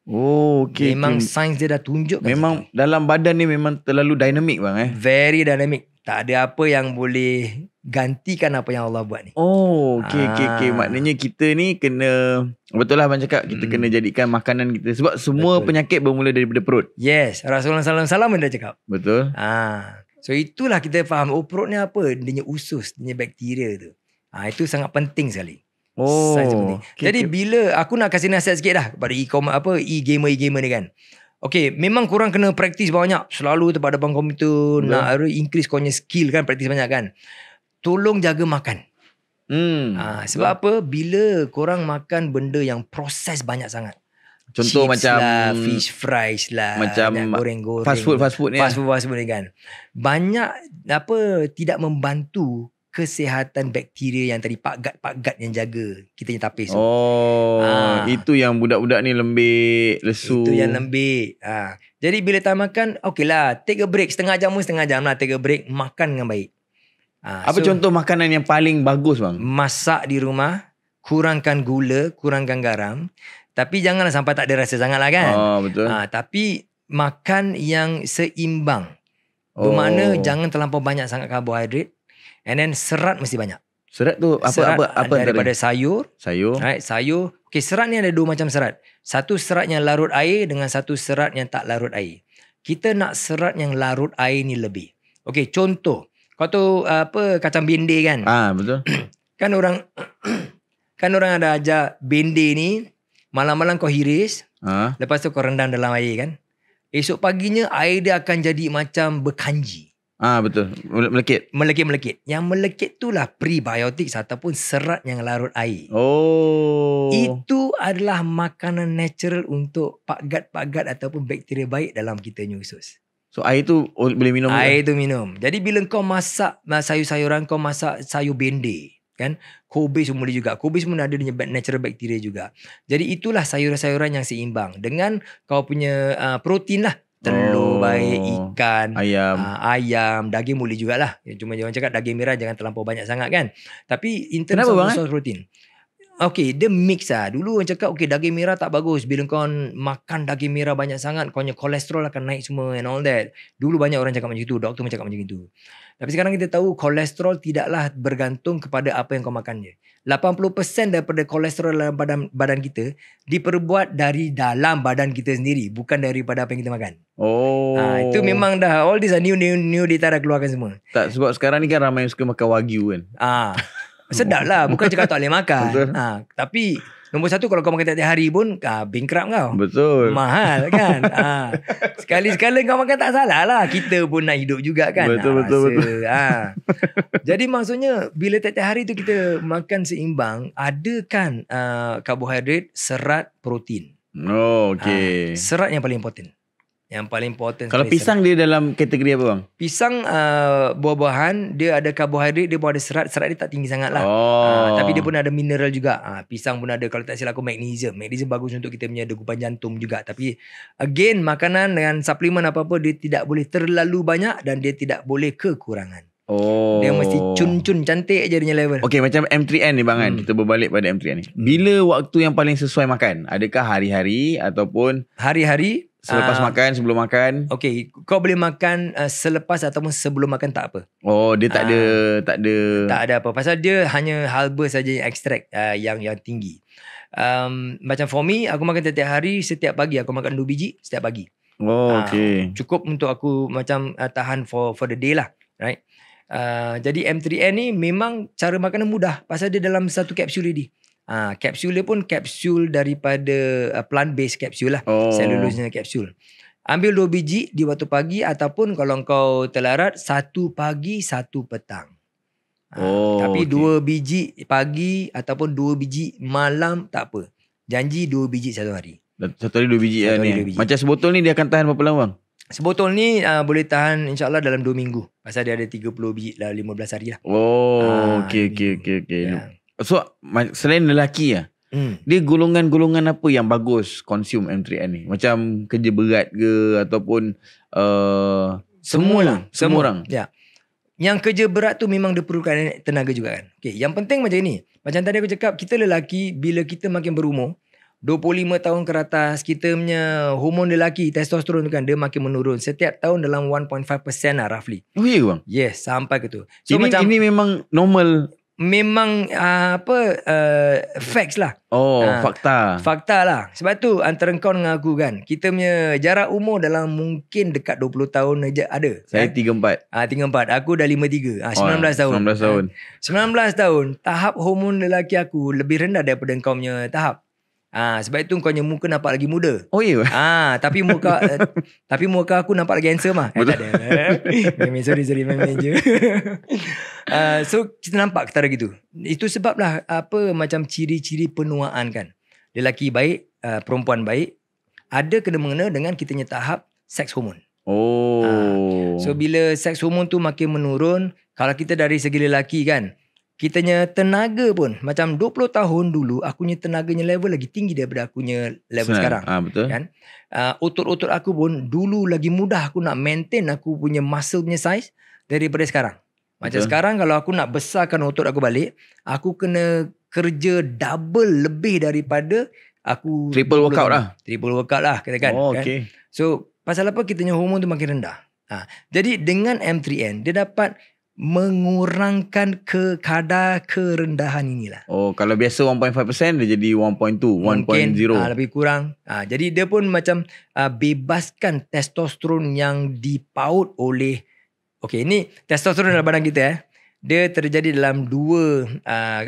Oh, okay. Memang sains dia dah tunjuk. Memang dalam badan ni memang terlalu dynamic bang. Very dynamic. Tak ada apa yang boleh gantikan apa yang Allah buat ni. Oh, okay. Maknanya kita ni kena, betul lah abang cakap, kita kena jadikan makanan kita. Sebab semua penyakit bermula daripada perut. Yes, Rasulullah SAW dah cakap. Betul. So itulah kita faham, perut ni apa? Dia punya usus, dia punya bakteria tu. Itu sangat penting sekali. Oh. Jadi bila aku nak kasih nasihat sikit dah kepada e-gamer ni kan. Okay, memang korang kena praktis banyak. Selalu tempat depan komputer, nak increase korang skill kan, praktis banyak kan. Tolong jaga makan. Sebab apa? Bila korang makan benda yang proses banyak sangat. Contoh chips macam lah, fish fries lah, macam goreng-goreng, fast food ni. Fast food ni kan. Banyak tidak membantu kesihatan bakteria yang tadi Pak Gad yang jaga kita punya tapis. Itu yang budak-budak ni lembik, lesu. Itu yang lembik. Jadi bila tak makan, okay lah, take a break, setengah jam lah, take a break, makan dengan baik. Apa contoh makanan yang paling bagus bang? Masak di rumah, kurangkan gula, kurangkan garam. Tapi janganlah sampai tak ada rasa sangat lah kan. Betul. Tapi makan yang seimbang. Bermakna jangan terlampau banyak sangat karbohidrat. And then serat mesti banyak. Serat tu apa daripada sayur. Sayur. Sayur. Okay, serat ni ada dua macam serat. Satu serat yang larut air dengan satu serat yang tak larut air. Kita nak serat yang larut air ni lebih. Okay, contoh. Kau tahu kacang bende kan? Betul. Kan orang ada ajar bende ni malam-malam kau hiris. Lepas tu kau rendam dalam air kan. Esok paginya air dia akan jadi macam berkanji. Betul. Melekit. Yang melekit itulah prebiotics ataupun serat yang larut air. Itu adalah makanan natural untuk Pak Gad ataupun bakteria baik dalam kita punya usus. So air tu boleh minum? Air tu minum. Jadi bila kau masak sayur-sayuran, kau masak sayur bende kan, kobe semua boleh juga. Kobe semua ada dia natural bakteria juga. Jadi itulah sayuran-sayuran yang seimbang dengan kau punya protein lah. Telur baik, ikan, ayam, daging boleh jugalah. Cuma jangan cakap daging merah jangan terlampau banyak sangat kan. Tapi in terms of source protein. Okay, dia mix lah. Dulu orang cakap daging merah tak bagus. Bila kau makan daging merah banyak sangat, kau punya kolesterol akan naik semua and all that. Dulu banyak orang cakap macam itu, doktor cakap macam itu. Tapi sekarang kita tahu kolesterol tidaklah bergantung kepada apa yang kau makan je. 80% daripada kolesterol dalam badan kita diperbuat dari dalam badan kita sendiri, bukan daripada apa yang kita makan. Itu memang dah all this new data dah keluarkan semua. Tak, sebab sekarang ni kan ramai yang suka makan wagyu kan. Sedap lah, bukan cakap tak boleh makan. Tapi nombor satu, kalau kau makan tiap hari pun bankrupt kau. Betul. Mahal kan. Sekali-sekala kau makan tak salah lah. Kita pun nak hidup juga kan. Betul. Jadi maksudnya bila tiap hari tu kita makan seimbang, ada kan karbohidrat, serat, protein. Okay. Serat yang paling important. Yang paling important. Kalau pisang dia dalam kategori apa bang? Pisang buah-buahan, dia ada karbohidrat, dia pun ada serat. Serat dia tak tinggi sangat lah. Tapi dia pun ada mineral juga. Pisang pun ada, kalau tak silap aku, magnesium. Magnesium bagus untuk kita punya degupan jantung juga. Tapi again, makanan dengan suplemen apa-apa, dia tidak boleh terlalu banyak dan dia tidak boleh kekurangan. Dia mesti cun-cun cantik je dia level. Okay, macam M3N ni bang kan. Kita berbalik pada M3N ni. Bila waktu yang paling sesuai makan? Adakah hari-hari ataupun hari-hari? Selepas makan, sebelum makan? Okay, kau boleh makan selepas ataupun sebelum makan, tak apa. Dia tak ada apa. Pasal dia hanya halba saja yang ekstrak yang tinggi. Macam for me, aku makan setiap hari, setiap pagi. Aku makan 2 biji setiap pagi. Okay. Cukup untuk aku macam tahan for the day lah. Right? Jadi M3N ni memang cara makanan mudah. Pasal dia dalam satu kapsul ready. Kapsul dia pun kapsul daripada plant based kapsul lah. Cellulose kapsul. Ambil 2 biji di waktu pagi, ataupun kalau kau terlarat, 1 pagi 1 petang. Tapi 2 biji pagi ataupun 2 biji malam tak apa. Janji 2 biji satu hari. Satu hari 2 biji ni. Macam sebotol ni dia akan tahan berapa lama bang? Sebotol ni boleh tahan insyaAllah dalam 2 minggu. Pasal dia ada 30 biji dalam 15 hari lah. Okay. Yeah. So selain lelaki lah, dia golongan-golongan apa yang bagus consume M3N ni? Macam kerja berat ke ataupun semua orang. Ya. Yang kerja berat tu memang dia perlukan tenaga juga kan. Okay, yang penting macam ni. Macam tadi aku cakap, kita lelaki bila kita makin berumur, 25 tahun ke atas, kita punya hormon lelaki, testosteron tu kan, dia makin menurun. Setiap tahun dalam 1.5% lah roughly. Oh ya bang? Yes, sampai ke tu. So ini memang normal. Memang facts lah. Fakta lah. Sebab tu antara kau dengan aku kan, kita punya jarak umur dalam mungkin dekat 20 tahun aja ada. Saya 34. 34. Aku dah 53. 19 tahun. 19 tahun. Tahap hormon lelaki aku lebih rendah daripada kau punya tahap. Sebab itu kau punya muka nampak lagi muda. Oh iya. Tapi muka aku nampak lagi handsome lah. Tak ada. Sorry main je. So kita nampak ketara gitu. Itu sebablah macam ciri-ciri penuaan kan. Lelaki baik, perempuan baik, ada kena-mengena dengan kita punya tahap seks hormon. So bila seks hormon tu makin menurun, kalau kita dari segi lelaki kan, kitanya tenaga pun macam 20 tahun dulu aku punya tenaganya level lagi tinggi daripada aku punya level sekarang. Betul. Kan? Otot-otot aku pun dulu lagi mudah aku nak maintain aku punya muscle punya size daripada sekarang. Macam sekarang kalau aku nak besarkan otot aku balik, aku kena kerja double lebih daripada aku triple workout lah. Triple workout lah katakan. Okay. Kan? So pasal apa kitanya hormon tu makin rendah. Jadi dengan M3N dia dapat mengurangkan kadar kerendahan inilah. Kalau biasa 1.5% dia jadi 1.2, 1.0. Lebih kurang. Jadi dia pun macam bebaskan testosteron yang dipaut oleh, ni testosteron dalam badan kita dia terjadi dalam 2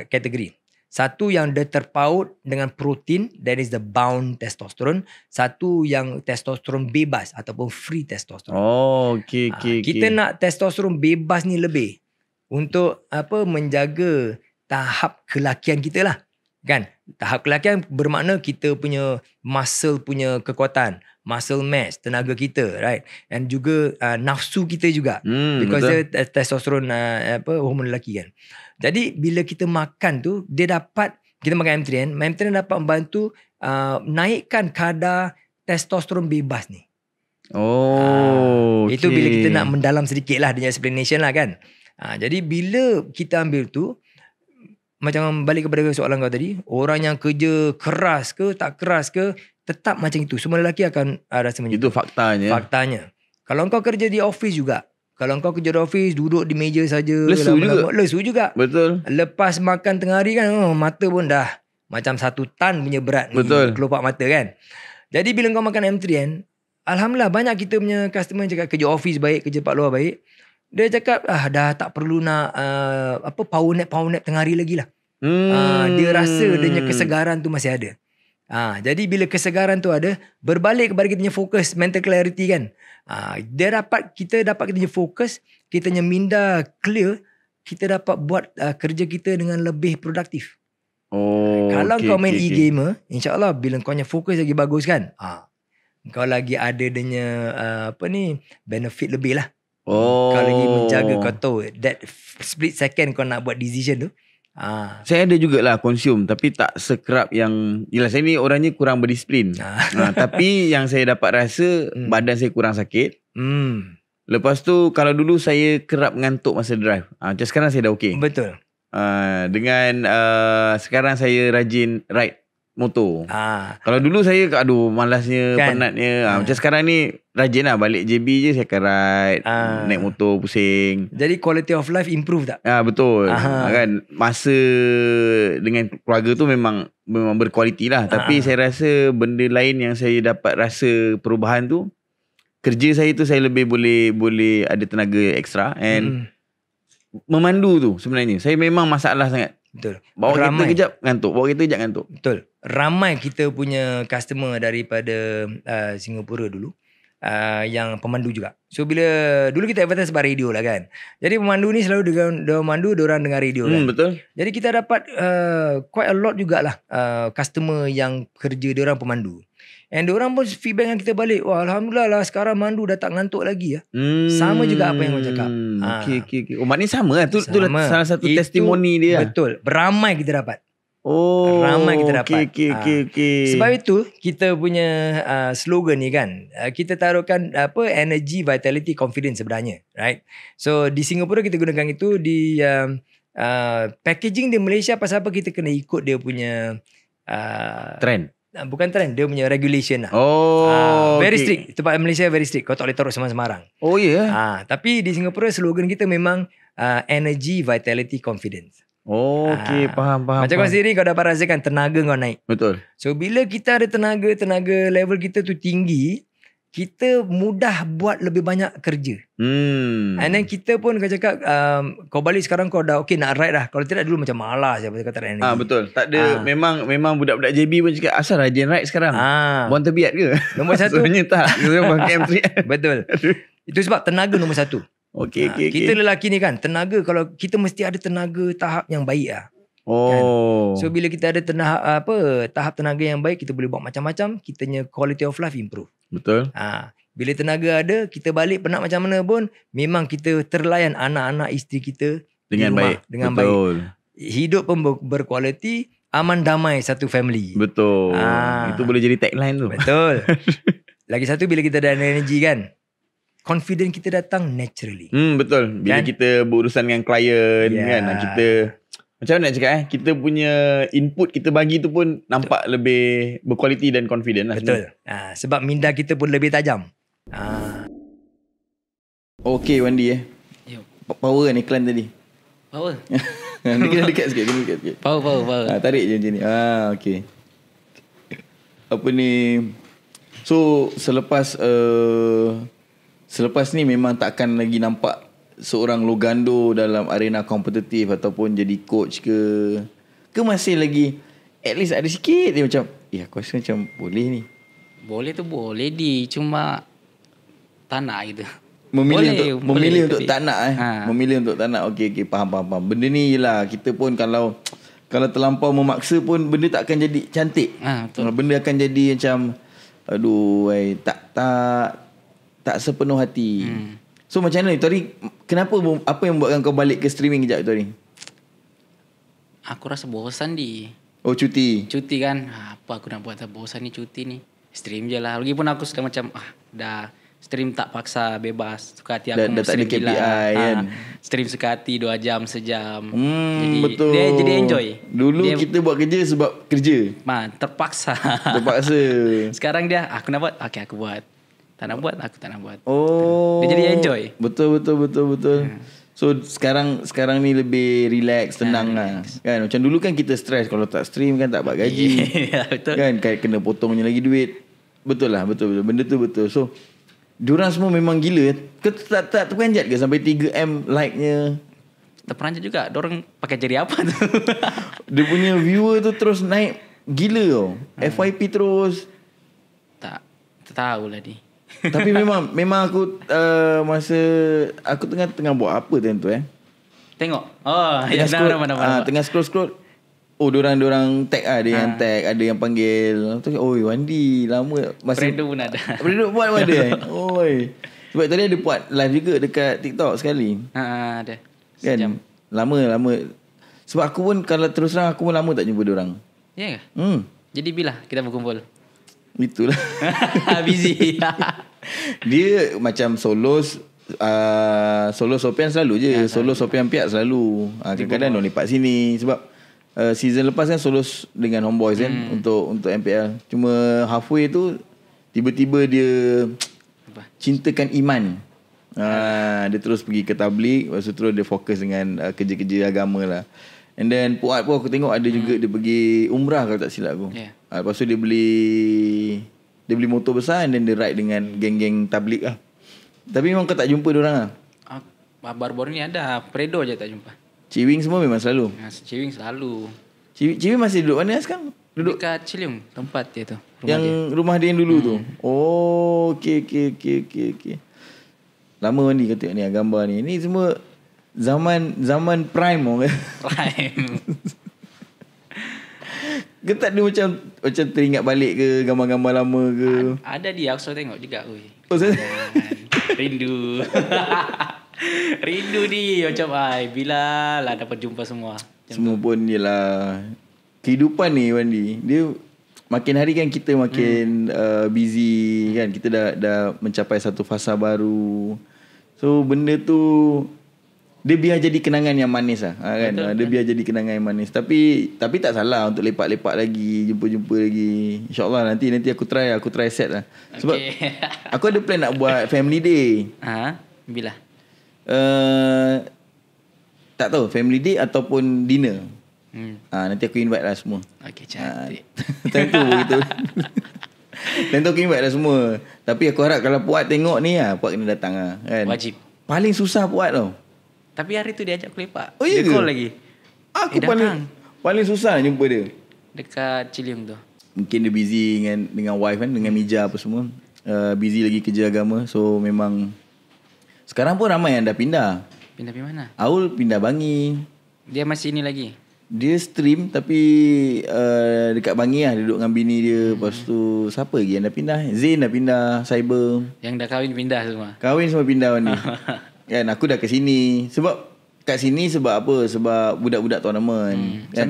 kategori. Satu yang dia terpaut dengan protein, that is the bound testosterone. Satu yang testosteron bebas ataupun free testosterone. Kita nak testosteron bebas ni lebih untuk menjaga tahap kelakian kita lah. Kan? Tahap kelakian bermakna kita punya muscle punya kekuatan, muscle mass, tenaga kita, right? Dan juga nafsu kita juga. Because dia testosteron hormon lelaki kan. Jadi bila kita makan tu, kita makan M3N dapat membantu naikkan kadar testosteron bebas ni. Itu bila kita nak mendalam sedikit lah dengan explanation lah kan. Jadi bila kita ambil tu, macam balik kepada soalan kau tadi, orang yang kerja keras ke tak keras ke, tetap macam itu. Semua lelaki akan rasa macam itu. Itu faktanya. Kalau kau kerja di office juga, kalau kau kerja di office, duduk di meja saja, lesu juga. Betul. Lepas makan tengah hari kan, mata pun dah macam 1 tan punya berat. Betul. Kelopak mata kan. Jadi bila kau makan M3N, alhamdulillah banyak kita punya customer cakap kerja office baik, kerja pak luar baik. Dia cakap dah tak perlu nak power nap tengah hari lagi lah. Dia rasa dia punya kesegaran tu masih ada. Jadi bila kesegaran tu ada, berbalik kepada kita punya fokus, mental clarity kan. Kita dapat kita punya fokus, kita punya minda clear, kita dapat buat kerja kita dengan lebih produktif. Kalau kau main e-gamer, insyaAllah bila kau punya fokus lagi bagus kan, kau lagi ada dia benefit lebih lah. Oh. Kau lagi menjaga, kau tahu that split second kau nak buat decision tu. Saya ada jugalah consume, tapi tak sekerap yang, yelah saya ni orangnya kurang berdisiplin. Tapi yang saya dapat rasa badan saya kurang sakit. Lepas tu kalau dulu saya kerap ngantuk masa drive. Macam sekarang saya dah okey. Betul. Dengan sekarang saya rajin ride motor. Kalau dulu saya malasnya, penatnya. Macam sekarang ni rajin lah, balik JB je saya akan ride, naik motor pusing. Jadi quality of life improve tak? Betul. Kan masa dengan keluarga tu memang berkualiti lah. Tapi saya rasa benda lain yang saya dapat rasa perubahan tu, kerja saya tu saya lebih boleh ada tenaga ekstra. And memandu tu sebenarnya saya memang masalah sangat. Betul. Bawa kereta kejap ngantuk, bawa kereta kejap ngantuk. Betul. Ramai kita punya customer daripada Singapura dulu yang pemandu juga. So bila dulu kita advertise sebab radio lah kan. Jadi pemandu ni selalu dia mandu, diorang dengar radio kan. Betul. Jadi kita dapat quite a lot jugalah customer yang kerja diorang pemandu. And diorang pun feedback dengan kita balik, wah alhamdulillah lah sekarang mandu dah tak ngantuk lagi ya. Sama juga apa yang kau cakap. Okay. Maknanya sama lah. Tu salah satu testimoni dia. Betul. Beramai kita dapat. Ramai kita dapat. Okay. Sebab itu kita punya slogan ni kan, kita taruhkan energy, vitality, confidence sebenarnya, right? So di Singapura kita gunakan itu, di packaging di Malaysia pasal apa kita kena ikut dia punya trend. Bukan trend, dia punya regulation lah. Very strict. Tempat Malaysia very strict. Kau tak boleh taruh sembarang. Oh ya. Yeah. Tapi di Singapura slogan kita memang energy, vitality, confidence. Okay, faham. Macam kau sendiri kau dapat rasakan tenaga kau naik. Betul. So bila kita ada tenaga level kita tu tinggi, kita mudah buat lebih banyak kerja. And then kita pun kau cakap kau balik sekarang kau dah okay nak ride dah. Kalau tidak dulu macam malas je pasal kau tak ada energy. Betul. Tak ada. Memang budak-budak JB pun cakap asal rajin ride sekarang. Buang terbiat ke? Nombor satu. Sebenarnya tak. Kita pakai M3. Betul. Itu sebab tenaga nombor satu. Okay. Kita lelaki ni kan, tenaga, kalau kita mesti ada tenaga tahap yang baik lah. Kan? So bila kita ada tahap tenaga yang baik, kita boleh buat macam-macam, kitanya quality of life improve. Betul. Bila tenaga ada, kita balik penat macam mana pun, memang kita terlayan anak-anak isteri kita dengan rumah, baik. Dengan Betul. baik. Hidup pun berkualiti, aman damai satu family. Betul. Itu boleh jadi tagline tu. Betul. Lagi satu, bila kita ada energy kan, confident kita datang naturally. Betul. Bila kita berurusan dengan klien kan, kita macam mana nak cakap kita punya input kita bagi tu pun nampak lebih berkualiti dan confident lah. Betul. Sebab minda kita pun lebih tajam. Okay Wandi power kan iklan tadi. Power. Kena dekat sikit, Power. Tarik je macam ni. Okay. Apa ni? So selepas ni memang takkan lagi nampak seorang Logando dalam arena kompetitif ataupun jadi coach ke masih lagi at least ada sikit dia macam aku rasa macam boleh ni. Boleh tu boleh cuma tak nak gitu. Memilih untuk tapi tak nak Memilih untuk tak nak. Okay, faham. Benda ni lah, kita pun kalau terlampau memaksa pun benda tak akan jadi cantik. Betul. Benda akan jadi macam tak sepenuh hati. So macam mana Tori? Kenapa, apa yang buatkan kau balik ke streaming kejap Tori? Aku rasa bosan cuti kan. Apa aku nak buat, bosan ni cuti ni. Stream je lah. Lagipun aku sudah macam dah stream tak paksa, bebas. Suka hati aku dah tak ada KPI kan. Stream suka hati 2 jam, sejam. Jadi, betul. Jadi enjoy. Dulu kita buat kerja sebab kerja. Terpaksa. Sekarang dia aku nak buat, okay aku buat. Tak nak buat, aku tak nak buat. Dia jadi enjoy. Betul. So sekarang ni lebih relax, tenang lah. Kan macam dulu kan kita stress kalau tak stream kan tak dapat gaji. Betul. Kan kena potongnya lagi duit. Betul. Benda tu betul. So diorang semua memang gila. Kau tak terperanjat ke sampai 3M like-nya? Terperanjat juga. Diorang pakai jari apa tu? Dia punya viewer tu terus naik gila tau. FYP terus. Tak tahulah ni. Tapi memang aku masa aku tengah buat apa time tu Tengok. tengah scroll Oh, diorang tag lah. Ada yang tag, ada yang panggil. Terus, oi Wandi lama masih Fredo pun ada. Fredo buat pun ada. Oi. Sebab tadi ada buat live juga dekat TikTok sekali. Ada. Kan? Sejam. Lama. Sebab aku pun kalau terus terang aku pun lama tak jumpa diorang. Ya ke? Jadi bila kita berkumpul? Itulah. Busy. Dia macam solo Sopian selalu je. Solo Sopian Piat selalu. Kadang-kadang dia lepak sini. Sebab season lepas kan solo dengan Homeboys kan untuk MPL. Cuma halfway tu tiba-tiba dia cintakan iman. Dia terus pergi ke tabligh. Lepas tu terus dia fokus dengan kerja-kerja agama lah. And then Puat pun aku tengok ada juga dia pergi umrah kalau tak silap aku. Lepas tu dia beli motor besar and then dia ride dengan geng-geng tabligh lah. Tapi memang kau tak jumpa diorang lah. Baru-baru ni ada Fredo je tak jumpa. Ciwing semua memang selalu. Ciwing selalu. Ciwing masih duduk mana sekarang? Duduk dekat Cilium, tempat dia tu. Rumah dia yang dulu tu. Oh, okey. Lama Wandi kau tengok ni gambar ni. Ni semua zaman prime orang. Prime. Ke tak ada macam teringat balik ke gambar-gambar lama ke? Ada dia, aku selalu tengok juga. Oh, rindu. Rindu ni macam bila lah dapat jumpa semua. Semua pun yelah. Kehidupan ni Wandi, dia makin hari kan kita makin busy kan. Kita dah mencapai satu fasa baru. So benda tu dia biar jadi kenangan yang manis lah kan. Betul, dia biar jadi kenangan yang manis. Tapi tak salah untuk lepak-lepak lagi, jumpa-jumpa lagi. InsyaAllah nanti aku try set lah. Sebab aku ada plan nak buat family day. Bila? Tak tahu family day ataupun dinner. Nanti aku invite lah semua. Okay, cantik. Tentu begitu. Tentu aku invite lah semua. Tapi aku harap kalau Puat tengok ni Puat kena datang lah kan. Wajib. Paling susah Puat tau. Tapi hari tu dia ajak aku lepak. Oh, iya dia ke? call lagi. Aku paling susah jumpa dia. Dekat Cilium tu. Mungkin dia busy dengan wife kan, dengan Mija apa semua. Busy lagi kerja agama. So memang sekarang pun ramai yang dah pindah. Pindah pergi mana? Aul pindah Bangi. Dia masih ini lagi? Dia stream tapi dekat Bangi lah. Dia duduk dengan bini dia. Lepas tu siapa lagi yang dah pindah? Zain dah pindah. Cyber. Yang dah kahwin pindah semua? Kahwin semua pindah ni. Kan aku dah ke sini. Sebab kat sini sebab apa? Sebab budak-budak tournament. Kan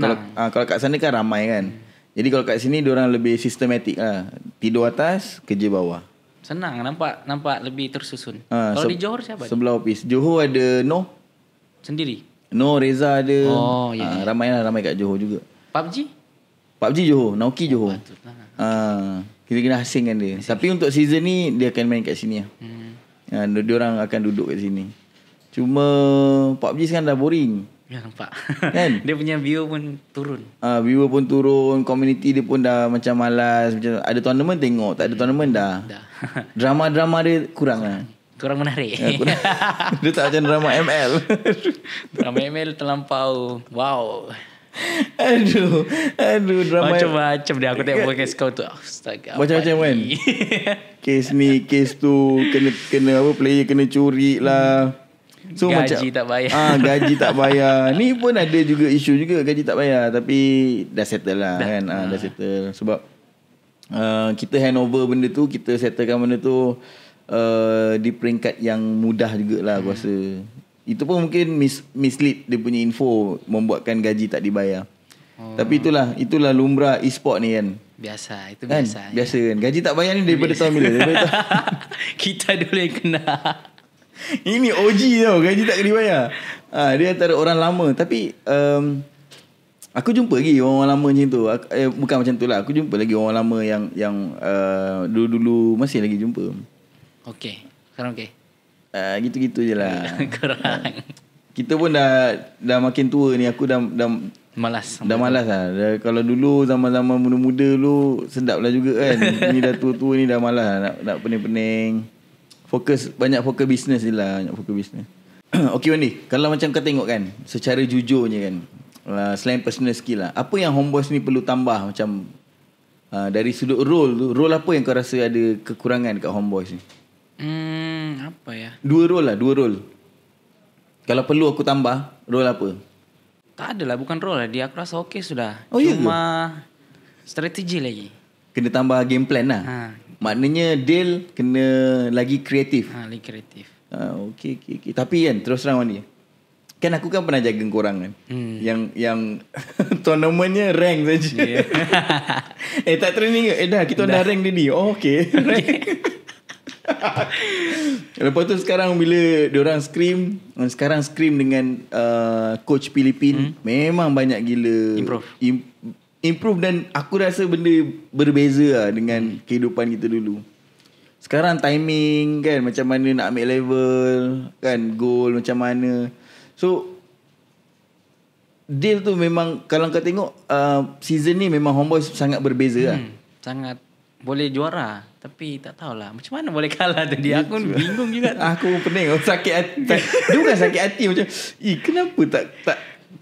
kalau kat sana kan ramai kan. Jadi kalau kat sini diorang lebih sistematik lah. Tidur atas, kerja bawah. Senang, nampak lebih tersusun. Kalau di Johor siapa? Sebelah office. Johor ada Noh. Sendiri? Noh, Reza ada. Ramai kat Johor juga. PUBG Johor, Naoki Johor. Kita kena asingkan dia. Tapi untuk season ni dia akan main kat sini lah. Diorang akan duduk kat sini. Cuma PUBG sekarang dah boring. Ya, nampak. Kan? Dia punya view pun turun. Viewer pun turun. Community dia pun dah macam malas. Macam ada tournament tengok. Tak ada tournament dah. Drama-drama dia kurang lah. Kurang menarik. Dia tak macam drama ML. Drama ML terlampau. Wow. Aduh drama macam-macam dia. Aku tengok podcast kau tu. Astaga. Macam-macam kan. Kes ni, kes tu. Kena apa, player kena curi lah. So gaji macam, tak bayar. Gaji tak bayar. Ni pun ada juga isu juga, gaji tak bayar. Tapi dah settle lah kan. Dah settle. Sebab kita handover benda tu, kita settlekan benda tu di peringkat yang mudah jugalah aku rasa. Itu pun mungkin mislead dia punya info, membuatkan gaji tak dibayar. Tapi itulah lumrah e-sport ni kan. Biasa, itu kan? Biasa kan. Gaji tak bayar ni daripada tahun bila? Kita dulu yang kena. Ini OG tau, gaji tak dibayar. Dia antara orang lama. Tapi aku jumpa lagi orang lama macam tu. Bukan macam tu lah. Aku jumpa lagi orang lama yang dulu-dulu masih lagi jumpa. Okay, sekarang okay. Gitu-gitu je lah. Kurang. Kita pun dah makin tua ni. Aku dah malas. Dah malas lah. Kalau dulu zaman-zaman muda-muda dulu sedap lah juga kan. Ni dah tua-tua ni dah malas lah. Nak pening-pening. Banyak fokus bisnes je lah. Okay Wandi, kalau macam kau tengok kan, secara jujurnya kan, selain personal skill lah, apa yang Homeboys ni perlu tambah macam dari sudut role tu? Role apa yang kau rasa ada kekurangan dekat Homeboys ni? Apa ya? Dua role. Kalau perlu aku tambah, role apa? Tak ada lah, bukan role lah. Dia aku rasa okey sudah. Oh, ya Cuma strategi lagi. Kena tambah game plan lah. Ha. Maknanya Dale kena lagi kreatif. Lagi kreatif. Okey. Tapi kan terus terang Wandi, kan aku kan pernah jaga korang kan. Yang tournamentnya rank saja. Yeah. Tak training ke? Dah kita dah rank dia ni. Oh okey. Lepas tu sekarang bila diorang scrim, sekarang scrim dengan coach Filipin, memang banyak gila improve dan aku rasa benda berbeza lah dengan kehidupan kita dulu. Sekarang timing kan, macam mana nak ambil level kan, goal macam mana. So deal tu memang kalau kau tengok season ni memang Homeboys sangat berbeza lah. Sangat boleh juara, tapi tak tahulah macam mana boleh kalah tadi. Aku bingung juga. Aku pening, sakit hati. Dia bukan sakit hati macam, kenapa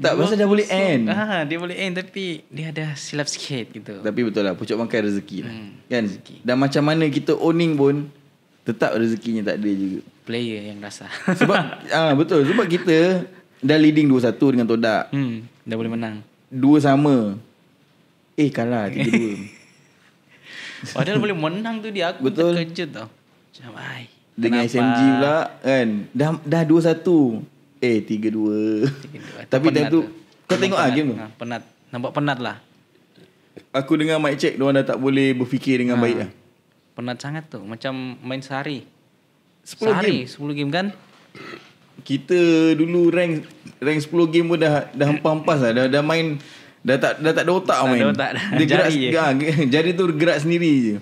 tak pasal dah boleh end. Dia boleh end tapi dia ada silap sikit gitu. Tapi betul lah, pucuk bangkai rezeki lah. Kan? Rezeki. Dan macam mana kita owning pun tetap rezekinya tak ada juga. Player yang rasa. Sebab betul, sebab kita dah leading 2-1 dengan Todak. Dah boleh menang. 2 sama. Kalah 3-2. Padahal boleh menang tu dia. Aku betul. terkejut tau. Macam dengan kenapa? SMG pula kan. Dah 2-1. 3-2. Tapi time tu kau tengok game tu. Penat. Nampak penat lah. Aku dengar mic check, diorang dah tak boleh berfikir dengan baik lah. Penat sangat tu. Macam main sehari 10 game kan. Kita dulu rank 10 game pun dah hempas lah. Dah main dah tak ada otak tak main. Ada otak dah. Dia gerak jari tu gerak sendiri je.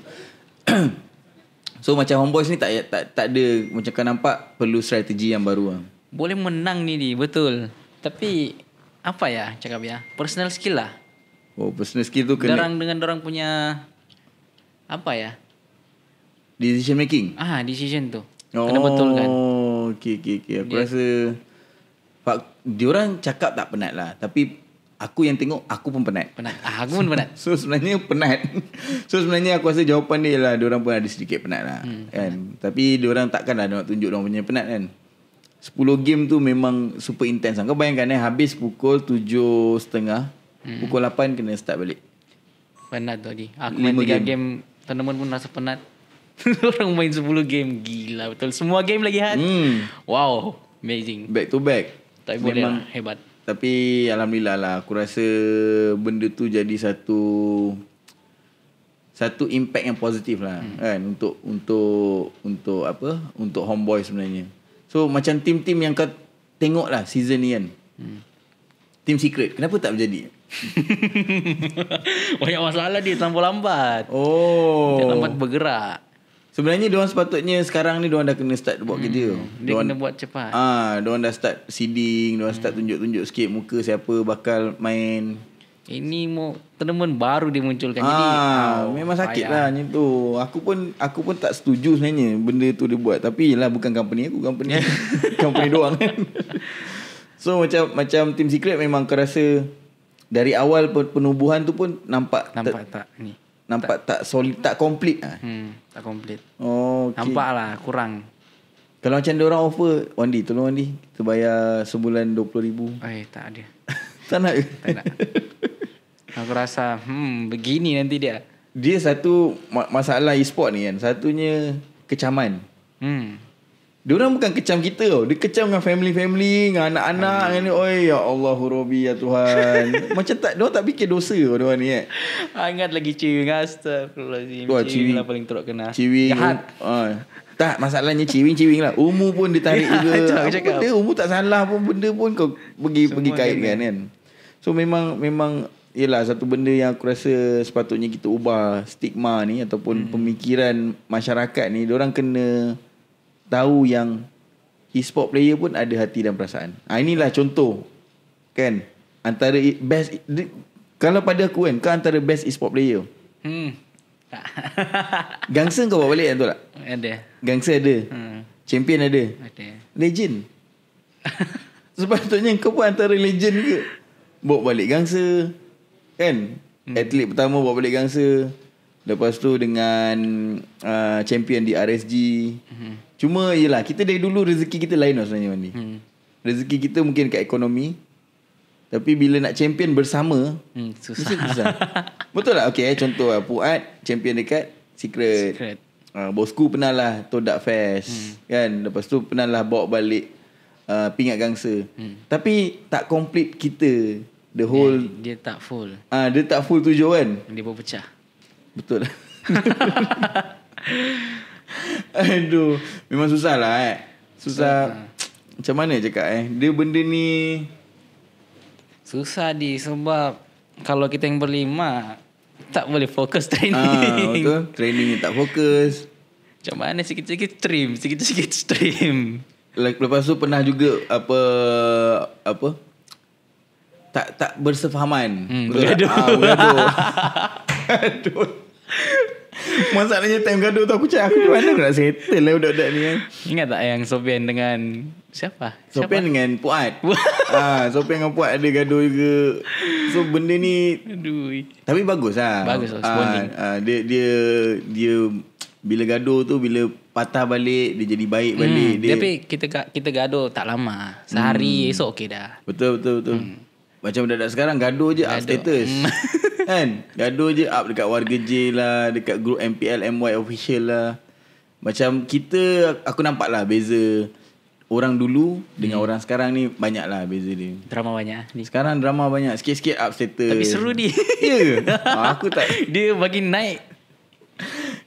So macam Homeboys ni tak ada, macam kau nampak perlu strategi yang baru lah. Boleh menang ni betul. Tapi apa ya cakap ya? Personal skill lah. Oh, personal skill tu kena dengan dorang punya apa ya? Decision making. Decision tu. Kena betul kan. Okay. Aku rasa diorang cakap tak penat lah, tapi aku yang tengok aku pun penat. Aku pun penat. So sebenarnya penat. So sebenarnya aku rasa jawapan dia lah, diorang pun ada sedikit penat lah. Kan. Tapi diorang takkanlah nak tunjuk diorang punya penat kan. 10 game tu memang super intense. Kau bayangkan habis pukul 7.30, pukul 8 kena start balik. Penat tu tadi. Aku main 3 game tournament pun rasa penat. Orang main 10 game, gila betul. Semua game lagi Wow, amazing. Back to back. Tapi boleh lah, hebat. Tapi alhamdulillah lah, aku rasa benda tu jadi satu impact yang positif lah kan untuk apa? Untuk Homeboys sebenarnya. So macam tim-tim yang kau tengok lah season ni kan. Team Secret, kenapa tak berjadi? Banyak masalah dia, terlalu lambat. Dia lambat bergerak. Sebenarnya diorang sepatutnya sekarang ni diorang dah kena start buat kerja. Dia kena buat cepat. Diorang dah start seeding, diorang start tunjuk-tunjuk sikit muka siapa bakal main. Ini mau tournament baru dimunculkan. Jadi memang sakit lah macam tu. Aku pun tak setuju sebenarnya benda tu dia buat. Tapi lah bukan company aku, company doang kan. So macam Team Secret memang aku rasa dari awal penubuhan tu pun nampak tak solid, tak complete lah. Tak complete. Okay. Nampak lah kurang. Kalau macam diorang offer, Wandi, tolong Wandi, kita bayar sebulan 20,000. Tak ada. Tak nak ke? Tak nak. Aku rasa begini nanti dia. Dia satu masalah e-sport ni kan. Satunya kecaman. Diorang bukan kecam kita tau. Dia kecam dengan family, dengan anak-anak dengan ni. Oi ya Allah Rabbi ya Tuhan. Macam diorang tak fikir dosa diorang ni Ingat lagi ciwing. Astagfirullahaladzim. Ciwing lah paling teruk kena. Ciwing. Tak, masalahnya ciwing lah. Umur pun ditarik juga. Benda umur tak salah pun, benda pun kau pergi kaitkan kan. So memang yelah satu benda yang aku rasa sepatutnya kita ubah stigma ni ataupun pemikiran masyarakat ni. Diorang kena tahu yang e-sport player pun ada hati dan perasaan. Inilah contoh kan, antara best kalau pada aku kan, kau antara best e-sport player. Gangster kau bawa balik kan tu tak? Ada. Gangster ada. Champion ada. Legend. Sepatutnya kau pun antara legend ke. Bawa balik gangster kan. Atlet pertama bawa balik gangster. Lepas tu dengan champion di RSG. Cuma yelah, kita dari dulu rezeki kita lain lah sebenarnya Wandi. Rezeki kita mungkin kat ekonomi. Tapi bila nak champion bersama, Susah. mesti susah. Betul tak? Okay, contoh lah, Puat champion dekat Secret. Bosku pernah lah Todak Fest kan. Lepas tu pernah lah bawa balik Pingat Gangsa. Tapi tak complete kita the whole. Dia tak full. Dia tak full 7 kan. Dia berpecah. Betul lah. Aduh, memang susah lah Susah. Macam mana cakap dia benda ni Susah sebab kalau kita yang berlima tak boleh fokus training. Betul. Training ni tak fokus. Macam mana sikit-sikit stream. Lepas tu pernah juga apa tak bersefahaman. Bergaduh. Gaduh. Masalahnya time gaduh tu aku cakap aku mana aku nak settle lah budak-budak ni kan. Ingat tak yang Sofian dengan siapa? Sofian dengan Puat. Sofian dengan Puat ada gaduh juga. So benda ni tapi bagus lah. Bagus lah bonding. Dia bila gaduh tu, bila patah balik dia jadi baik balik. Tapi kita gaduh tak lama. Sehari esok okey dah. Betul. Macam budak-budak sekarang gaduh je up status. Kan? Gaduh je up dekat Warga J lah, dekat grup MPL MY official lah. Macam kita, aku nampak lah beza orang dulu dengan orang sekarang ni, banyak lah beza dia. Drama banyak ni. Sekarang drama banyak, sikit-sikit up status. Tapi seru dia. Ya ke? Aku tak. Dia bagi naik.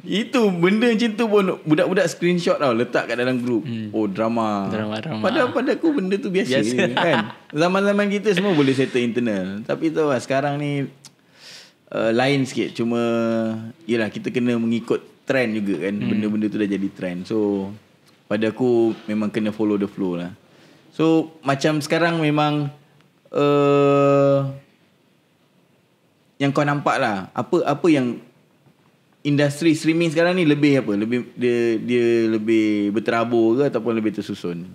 Itu benda macam tu pun budak-budak screenshot tau, letak kat dalam grup. Oh drama. Padahal pada aku benda tu biasa. Kan. Zaman-zaman kita semua boleh settle internal. Tapi tahu lah sekarang ni lain sikit. Cuma yelah, kita kena mengikut trend juga kan. Benda-benda tu dah jadi trend. So pada aku memang kena follow the flow lah. So macam sekarang memang yang kau nampak lah, apa yang industri streaming sekarang ni lebih apa? Lebih dia lebih berterabur ke ataupun lebih tersusun?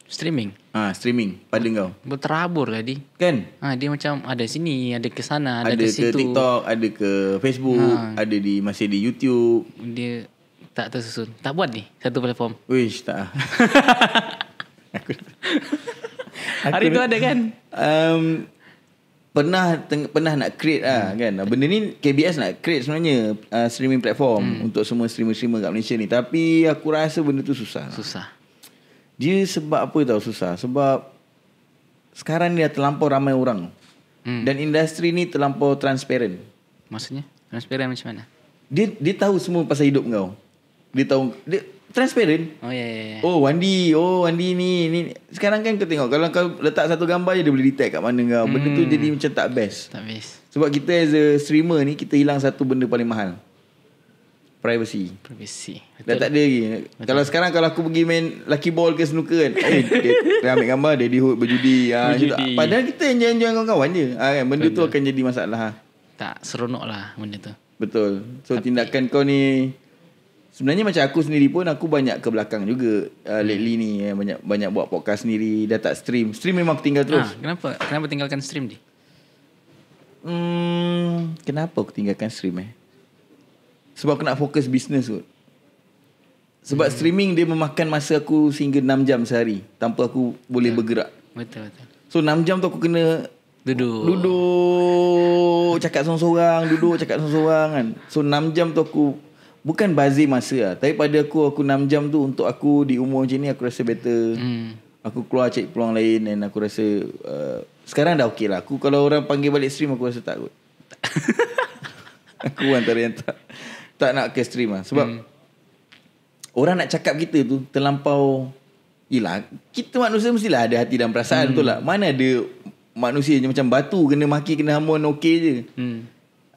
Streaming. Streaming pada kau. Berterabur lah dia. Kan? Dia macam ada sini, ada ke sana, ada ke situ. Ada ke TikTok, ada ke Facebook, ada masih di YouTube. Dia tak tersusun. Tak buat ni satu platform. Wish tak. aku Hari tu ada kan? Pernah nak create kan. Benda ni KBS nak create sebenarnya streaming platform untuk semua streamer-streamer kat Malaysia ni. Tapi aku rasa benda tu susah. Dia sebab apa tahu susah? Sebab sekarang ni dah terlampau ramai orang. Dan industri ni terlampau transparent. Maksudnya? Transparent macam mana? Dia tahu semua pasal hidup kau. Dia tahu, dia transparent. Oh ya. Oh Wandi ni. Sekarang kan kau tengok, kalau kau letak satu gambar je dia boleh detect kat mana kau. Benda tu jadi macam tak best. Sebab kita as a streamer ni, kita hilang satu benda paling mahal. Privacy. Dah tak ada lagi. Betul. Kalau sekarang kalau aku pergi main lucky ball ke snooker kan, dia ambil gambar Daddy Hood berjudi. Padahal kita enjoy kawan-kawan je. Kan? Benda tu akan jadi masalah. Tak seronok lah benda tu. Betul. So tindakan kau ni, sebenarnya macam aku sendiri pun, aku banyak ke belakang juga lately ni. Banyak buat podcast sendiri. Dah tak stream memang aku tinggal terus. Kenapa tinggalkan stream ni? Kenapa aku tinggalkan stream sebab aku nak fokus bisnes kot. Sebab streaming dia memakan masa aku sehingga 6 jam sehari tanpa aku boleh bergerak. Betul. So 6 jam tu aku kena Duduk cakap seorang-seorang kan. So 6 jam tu aku bukan bazir masa lah. Tapi pada aku 6 jam tu untuk aku di umur macam ni, aku rasa better. Aku keluar cari peluang lain. Dan aku rasa sekarang dah okey lah. Aku kalau orang panggil balik stream, aku rasa tak kot. Aku antara yang tak nak ke stream lah. Sebab orang nak cakap kita tu terlampau. Yelah, kita manusia mestilah ada hati dan perasaan. Betul lah. Mana ada manusia macam batu, kena maki, kena hamun okey je.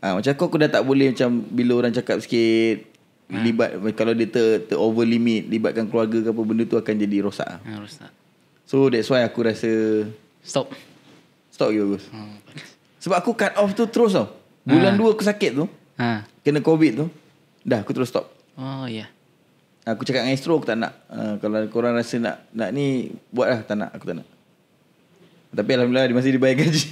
Macam aku dah tak boleh macam bila orang cakap sikit libat, kalau dia ter over limit, libatkan keluarga ke apa, benda tu akan jadi rosak. So that's why aku rasa Stop je bagus. Sebab aku cut off tu terus tau. Bulan 2 aku sakit tu, kena COVID tu, dah aku terus stop. Oh ya. Aku cakap dengan Astro, aku tak nak. Kalau korang rasa nak ni, buat lah. Tak nak, aku tak nak. Tapi alhamdulillah dia masih dibayar gaji.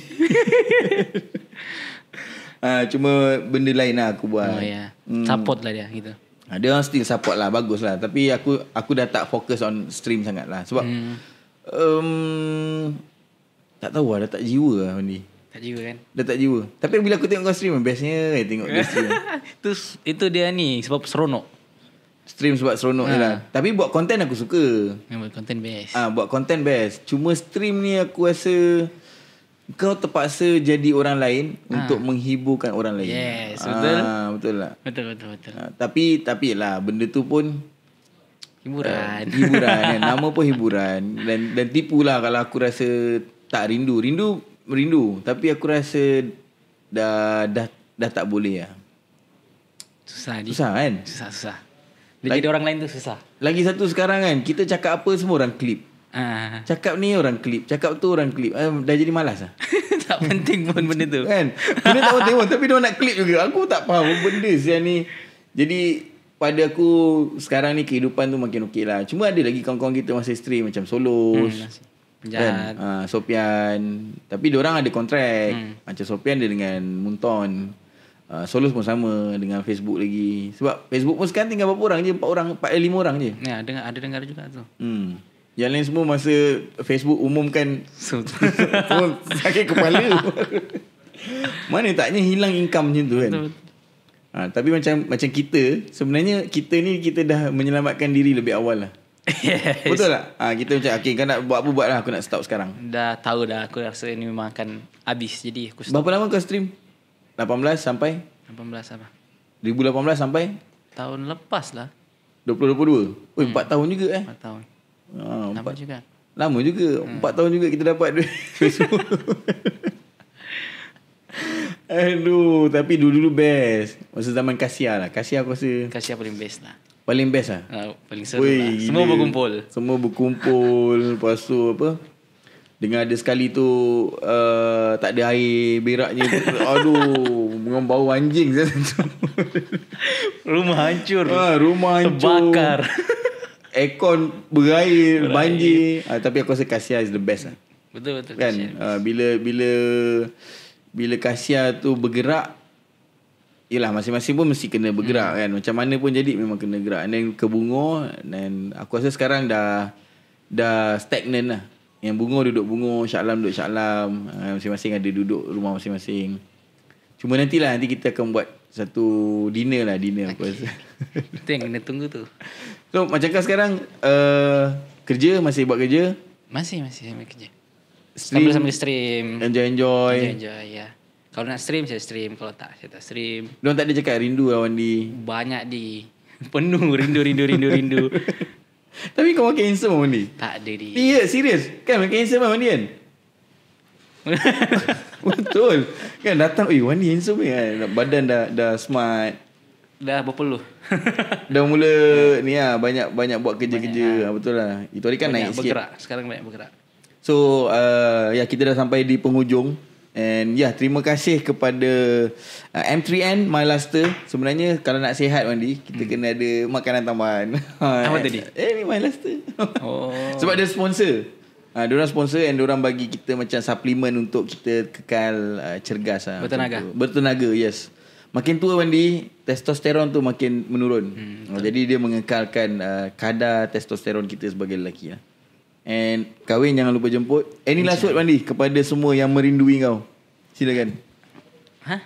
Cuma benda lain lah aku buat. Oh ya. Support lah dia gitu. Dia orang still support lah, bagus lah. Tapi aku dah tak fokus on stream sangat lah. Sebab Tak tahu lah, dah tak jiwa lah Wandi. Tak jiwa kan? Dah tak jiwa. Tapi bila aku tengok kau stream, bestnya tengok dia stream. Itu dia ni sebab seronok. Stream sebab seronok je lah. Tapi buat konten aku suka. Memang konten best. Buat konten best. Cuma stream ni aku rasa kau terpaksa jadi orang lain untuk menghiburkan orang lain. Yes, betul. Betul lah. Betul. Tapi lah benda tu pun Hiburan. Hiburan kan. Nama pun hiburan. Dan tipulah kalau aku rasa tak rindu. Rindu. Tapi aku rasa dah tak boleh lah. Susah kan? Susah. Dia jadi orang lain tu susah. Lagi satu sekarang kan, kita cakap apa semua orang klip. Cakap ni orang klip, cakap tu orang klip. Dah jadi malas lah. Tak penting pun benda tu. Kan? Benda tak penting pun, tapi dia nak klip juga. Aku tak faham benda siang ni. Jadi pada aku sekarang ni kehidupan tu makin okey lah. Cuma ada lagi kawan-kawan kita masih stream macam Solos. Penjahat. Kan? Sofian. Tapi diorang ada kontrak. Macam Sofian dia dengan Munton. Solos pun sama dengan Facebook lagi. Sebab Facebook pun sekarang tinggal berapa orang je? 4 orang, 5 orang je. Ya, ada dengar juga tu. Yang lain semua masa Facebook umumkan semua sakit kepala. Mana taknya hilang income macam tu kan. Betul. Tapi macam kita, sebenarnya kita ni kita dah menyelamatkan diri lebih awal lah. Yes. Betul tak? Kita macam okay, kau nak buat apa buat lah, aku nak stop sekarang. Dah tahu dah, aku rasa ini memang akan habis. Jadi aku stop. Berapa lama kau stream? 18 sampai 18 apa? 2018 sampai Tahun lepas lah. 2022. 4 tahun juga 4 tahun. 4 Lama juga. Lama juga. 4 tahun juga kita dapat duit Facebook. Aduh, tapi dulu best. Masa zaman Kasia lah. Kasia aku rasa Kasih paling best lah. paling best lah. Paling seru Wey, lah. gila. Semua berkumpul. Lepas tu apa, dengan ada sekali tu tak ada air beraknya. Aduh, dengan bau anjing. Rumah hancur. Rumah hancur. Terbakar. Aircon berair, banjir. Tapi aku rasa Kasia is the best lah. Betul. Kan bila Kasia tu bergerak, yelah masing-masing pun mesti kena bergerak kan. Macam mana pun jadi memang kena gerak. And then ke Bungo, dan aku rasa sekarang dah stagnan lah. Yang Bungo duduk Bungo, Shah Alam duduk Shah Alam. Masing-masing ada duduk rumah masing-masing. Cuma nanti kita akan buat satu dinner aku rasa. Itu yang kena tunggu tu. So macam kau sekarang kerja, masih buat kerja? Masih sambil kerja. Stream, Sambil stream. Enjoy. Ya. Kalau nak stream saya stream, kalau tak saya tak stream. Diorang tak ada cakap rindu lah Wandi. Banyak penuh rindu. Tapi kau makin handsome Wandi. Tak ada di. Ya, serius. Kan makin handsome Wandi kan? Betul. Kan datang, Wandi handsome kan. Badan dah smart. Dah berpeluh. Dah mula ni lah, banyak buat kerja-kerja. Betul lah. Itu hari kan banyak naik sikit. bergerak. Sekarang banyak bergerak. So kita dah sampai di penghujung. And terima kasih kepada M3N My Luster. Sebenarnya kalau nak sihat Wandi, kita kena ada makanan tambahan. Apa tadi? Ni My Luster. Oh. Sebab dia sponsor. Diorang sponsor and diorang bagi kita macam suplemen untuk kita kekal cergas lah. Bertenaga, yes. Makin tua Wandi, testosteron tu makin menurun. Jadi dia mengekalkan kadar testosteron kita sebagai lelaki lah. And kahwin jangan lupa jemput. Any last word Wandi kepada semua yang merindui kau? Silakan.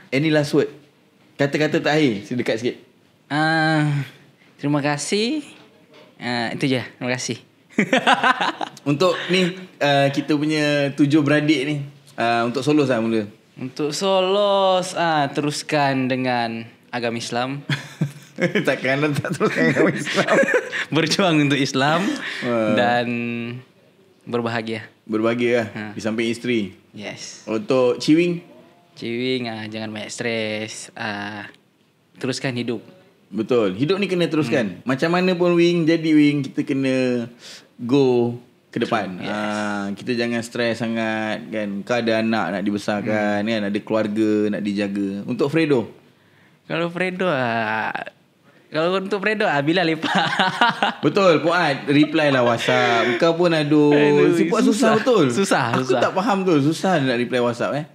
Any last word? Kata-kata terakhir, dekat sikit. Terima kasih. Itu je. Terima kasih. Untuk ni kita punya 7 beradik ni, untuk Solos lah mula. Untuk Solos, teruskan dengan agama Islam. Takkan tak teruskan agama Islam. Berjuang untuk Islam dan berbahagia. Berbahagia lah di samping isteri. Yes. Untuk Ciwing, jangan banyak stres. Teruskan hidup. Betul. Hidup ni kena teruskan. Macam mana pun jadi kita kena go ke depan. Yes. Kita jangan stres sangat kan. Kau ada anak nak dibesarkan kan, ada keluarga nak dijaga. Untuk Fredo, kalau untuk Fredo, bila lepak. betul, Puat reply lah WhatsApp. Kau pun si Puat susah betul. Aku tak faham tu, susah nak reply WhatsApp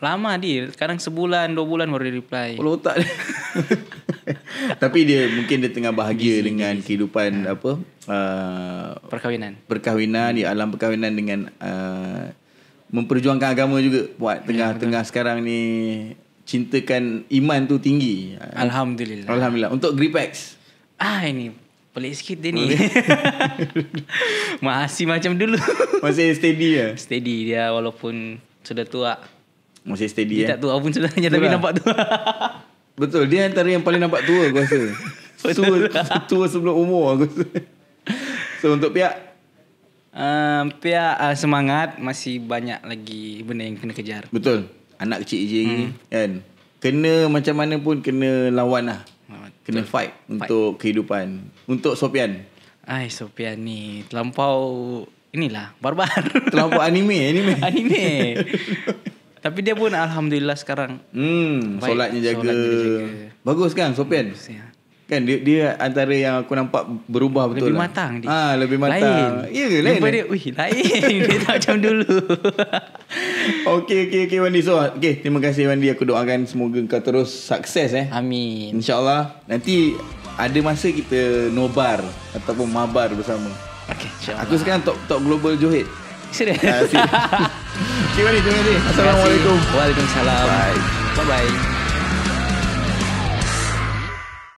Lama sekarang sebulan 2 bulan baru dia reply. Kalau otak dia. Tapi mungkin dia tengah bahagia dengan kehidupan perkahwinan di alam perkahwinan dengan memperjuangkan agama juga buat tengah-tengah sekarang ni, cintakan iman tu tinggi. Alhamdulillah. Untuk Gripex, ini pelik sikit dia ni. Masih macam dulu. masih steady ya? Steady dia walaupun sudah tua. Masih steady Dia tak tua pun sebenarnya, tapi nampak tua. Betul, dia antara yang paling nampak tua aku rasa. Tua sebelum umur aku rasa. So untuk pihak semangat, masih banyak lagi benda yang kena kejar. Betul. Anak kecil je kan. Kena macam mana pun kena lawan lah. Kena fight untuk kehidupan. Untuk Sofian. Sofian ni terlampau inilah barbar. Terlampau anime. Tapi dia pun alhamdulillah sekarang solatnya jaga. Bagus kan Sofian? Bagus, ya. Kan dia antara yang aku nampak berubah betul. Lebih matang dia. Lebih matang. Lain. Ya ke lain? Jumpa dia, lain. Dia tak macam dulu. Okey Wandi. So, terima kasih Wandi. Aku doakan semoga kau terus sukses Amin. InsyaAllah. Nanti ada masa kita nobar ataupun mabar bersama. Okey, insyaAllah. Aku sekarang top global Johid. Serius? Wandi, terima kasih. Assalamualaikum. Waalaikumsalam. Bye. Bye-bye.